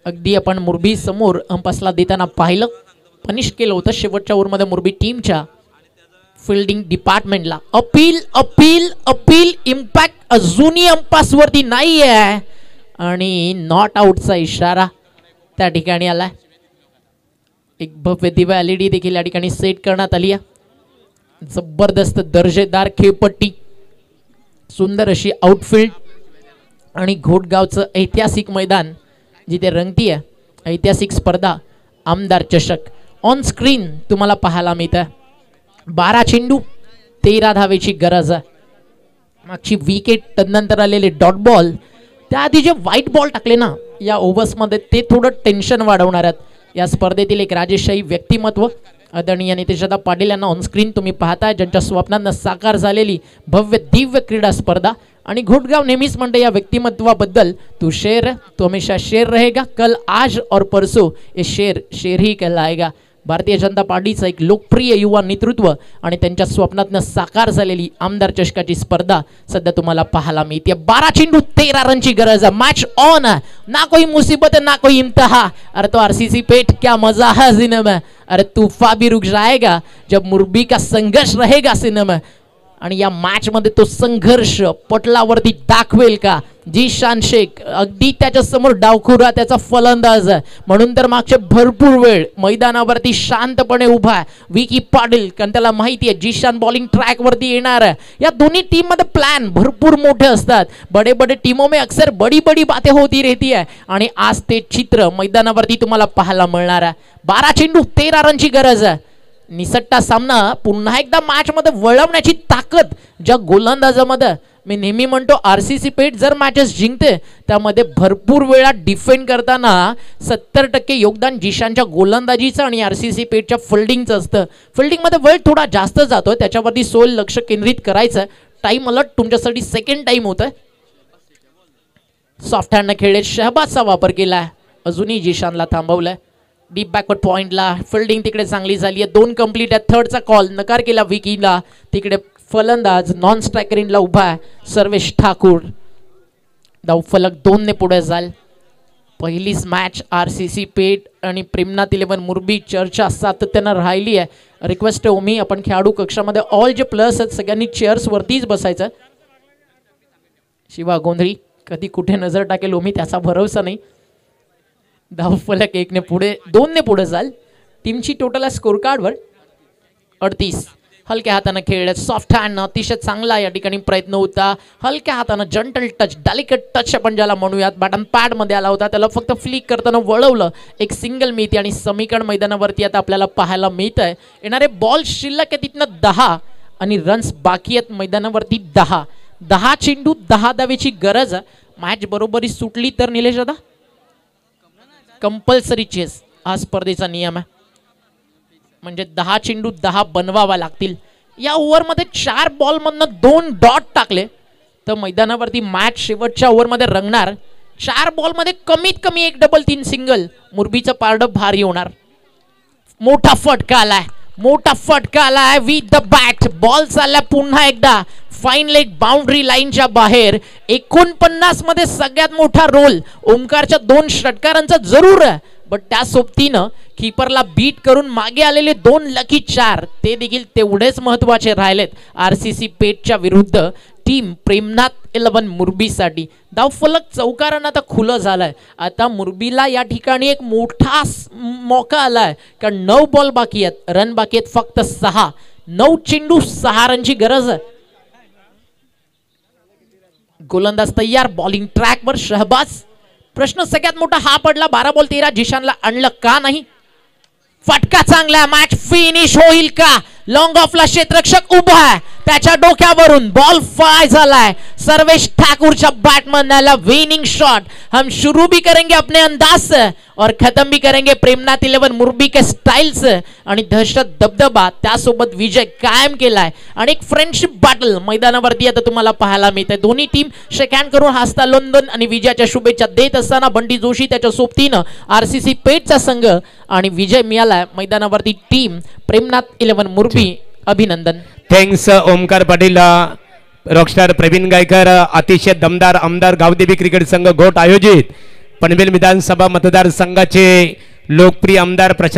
अगदी आपण मुरबी समोर अंपासला देताना पाहिलं. पनिश केलं होतं शेवटच्या ओव्हरमध्ये मुरबी टीमच्या फिल्डिंग डिपार्टमेंटला. अपील अपील अपील इम्पॅक्ट अजूनही अंपास वरती नाही आहे आणि नॉट आउटचा इशारा त्या ठिकाणी आलाय. एक भव्य दिव्य LED देखील या ठिकाणी सेट करण्यात आली आहे. जबरदस्त दर्जेदार खेळपट्टी सुंदर अशी आउटफील्ड आणि घोटगावचं ऐतिहासिक मैदान जिथे रंगतीये ऐतिहासिक स्पर्धा आमदार चषक ऑन स्क्रीन तुम्हाला पाहायला मिळतं. 12 चेंडू 13 धावेची गरज आहे. मागची विकेट तदनंतर आलेले डॉट बॉल त्याआधी जे व्हाईट बॉल टाकले ना या ओव्हर्समध्ये ते थोडं टेन्शन वाढवणार आहेत. या स्पर्धेतील एक राजेशाही व्यक्तिमत्व आदरणीय नितेशदा पाटील यांना ऑनस्क्रीन तुम्ही पाहताय, ज्यांच्या स्वप्नांना साकार झालेली भव्य दिव्य क्रीडा स्पर्धा. आणि घोटगाव नेहमीच म्हणते या व्यक्तिमत्वाबद्दल, तू शेर तो हमेशा शेर रहेगा, कल आज और परसों ये शेर शेर ही कहलाएगा. भारतीय जनता पार्टीचं एक लोकप्रिय युवा नेतृत्व आणि त्यांच्या स्वप्नातनं साकार झालेली आमदार चषकाची स्पर्धा सध्या तुम्हाला पाहायला मिळते. 12 चेंडू 13 रनची गरज है. मैच ऑन है, ना कोई मुसीबत है ना कोई इम्तहा. अरे तो आरसीसी पेट क्या मजा है सीने में. अरे तूफा भी रुक जाएगा जब मुरबी का संघर्ष रहेगा सीने में. आणि या मॅच मध्ये तो संघर्ष पटलावरती दाखवेल का जीशान शेख. अगदी त्याच्या समोर डावखुरा त्याचा फलंदाज आहे म्हणून तर मागचे भरपूर वेळ मैदानावरती शांतपणे उभा आहे विकी पाटील, कारण त्याला माहिती आहे जीशान बॉलिंग ट्रॅक वरती येणार आहे. या दोन्ही टीम मध्ये प्लॅन भरपूर मोठे असतात. बडे बडे टीमों में अक्सर बड़ी बड़ी बातें होती रहती है आणि आज ते चित्र मैदानावरती तुम्हाला पाहायला मिळणार आहे. 12 चेंडू 13 रनची गरज आहे. निसट्टा सामना पुन्हा एकदा मॅच मध्ये वळवण्याची ताकद ज्या गोलंदाजामध्ये. मी नेहमी म्हणतो आरसीसी पेठ जर मॅचेस जिंकते त्यामध्ये भरपूर वेळा डिफेंड करताना 70% योगदान जीशानच्या गोलंदाजीचं आणि आरसीसी पेठच्या फिल्डिंगचं असतं. फिल्डिंगमध्ये वेळ थोडा जास्त जातोय, त्याच्यावरती सोल लक्ष केंद्रित करायचं. टाइम अलर्ट तुमच्यासाठी सेकंड टाइम होतोय. सॉफ्ट हँडने खेळले शहबाजचा वापर केलाय, अजूनही जीशानला थांबवलंय. डीप बॅकवर्ड पॉइंटला फिल्डिंग तिकडे चांगली झाली आहे. 2 कंप्लीट आहे. थर्डचा कॉल नकार केला विकीला. तिकडे फलंदाज नॉन स्ट्रायकर इनला उभा आहे सर्वेश ठाकूर. धावफलक 2 ने पुढे जाल. पहिलीच मॅच आरसीसी पेठ आणि प्रेमनाथ 11 मुरबी चर्चा सातत्यानं राहिली आहे. रिक्वेस्ट आहे ओमी, आपण खेळाडू कक्षामध्ये ऑल जे प्लेयर्स आहेत सगळ्यांनी चेअर्स वरतीच बसायचं. शिवा गोंधळी कधी कुठे नजर टाकेल ओमी त्याचा भरोसा नाही. धावफलक 1 ने पुढे 2 ने पुढे जाल. टीमची टोटल आहे स्कोर कार्डवर 38. हलक्या हाताने खेळले सॉफ्ट हँड अतिशय चांगला या ठिकाणी प्रयत्न होता. हलक्या हाताने जंटल टच डेलिकेट टच आपण ज्याला म्हणूयात बॅटन पॅड मध्ये आला होता, त्याला फक्त फ्लिक करताना वळवलं. एक सिंगल मिळते आणि समीकरण मैदानावरती आता आपल्याला पाहायला मिळत आहे. येणारे बॉल शिल्लक आहे तिथनं 10 आणि रन्स बाकी आहेत मैदानावरती 10. 10 चेंडू 10 धावेची गरज आहे. मॅच बरोबरी सुटली तर निलेश दादा कंपल्सरी चेस हा स्पर्धेचा नियम आहे. म्हणजे 10 चेंडू 10 बनवावा लागतील. या ओव्हरमध्ये 4 बॉलमधनं 2 डॉट टाकले तर मैदानावरती मॅच शेवटच्या ओव्हरमध्ये रंगणार. 4 बॉलमध्ये कमीत कमी 1 डबल 3 सिंगल. मुरबीचं पारडं भारी होणार. मोठा फटका आलाय, मोठा फटका आलाय विथ द बॅट. बॉल चालला पुन्हा एकदा फाईन लेग बाउंड्री लाईनच्या बाहेर. 49 मध्ये सगळ्यात मोठा रोल ओमकारच्या 2 षटकारांचा जरूर आहे, बट त्या सोबतीनं कीपरला बीट करून मागे आलेले 2 लकी 4 ते देखील तेवढेच महत्वाचे राहिलेत आरसीसी पेठच्या विरुद्ध टीम प्रेमनाथ 11 मुरबीसाठी. धावफलक चौकारानं आता खुलं झालंय. आता मुरबीला या ठिकाणी एक मोठा मौका आलाय, कारण 9 बॉल बाकी आहेत, रन बाकी आहेत फक्त 6. 9 चेंडू 6 रनची गरज आहे. गोलंदाज तयार, बॉलिंग ट्रॅकवर शहबाज. प्रश्न सगळ्यात मोठा हा पडला, 12 बॉल 13 जीशानला आणलं का नाही. फटका चांगला, मॅच फिनिश होईल का. लॉंग ऑफला क्षेत्ररक्षक उभा आहे, त्याच्या डोक्यावरून बॉल फाय झालाय. सर्वेश ठाकुरच्या बॅटमॅनला विनिंग शॉट. हम शुरू भी करेंगे अपने अंदाज से और खत्म भी करेंगे प्रेमनाथ 11 मुरबी के स्टाईल से. आणि दहशत दबदबा त्यासोबत विजय कायम केलाय आणि एक फ्रेंडशिप बॅटल मैदानावरती आता तुम्हाला पाहायला मिळते. दोन्ही टीम शेक हँड करून हस्तांदोलन आणि विजयाच्या शुभेच्छा देत असताना बंटी जोशी त्याच्या सोबतीनं आरसीसी पेठचा संघ आणि विजय मिळालाय मैदानावरती टीम प्रेमनाथ 11 मुरबी. अभिनंदन. थँक्स ओमकार पाटील. रॉकस्टार प्रवीण गायकर. अतिशय दमदार आमदार गावदेवी क्रिकेट संघ घोट आयोजित पनवेल विधानसभा मतदारसंघाचे लोकप्रिय आमदार प्रशांत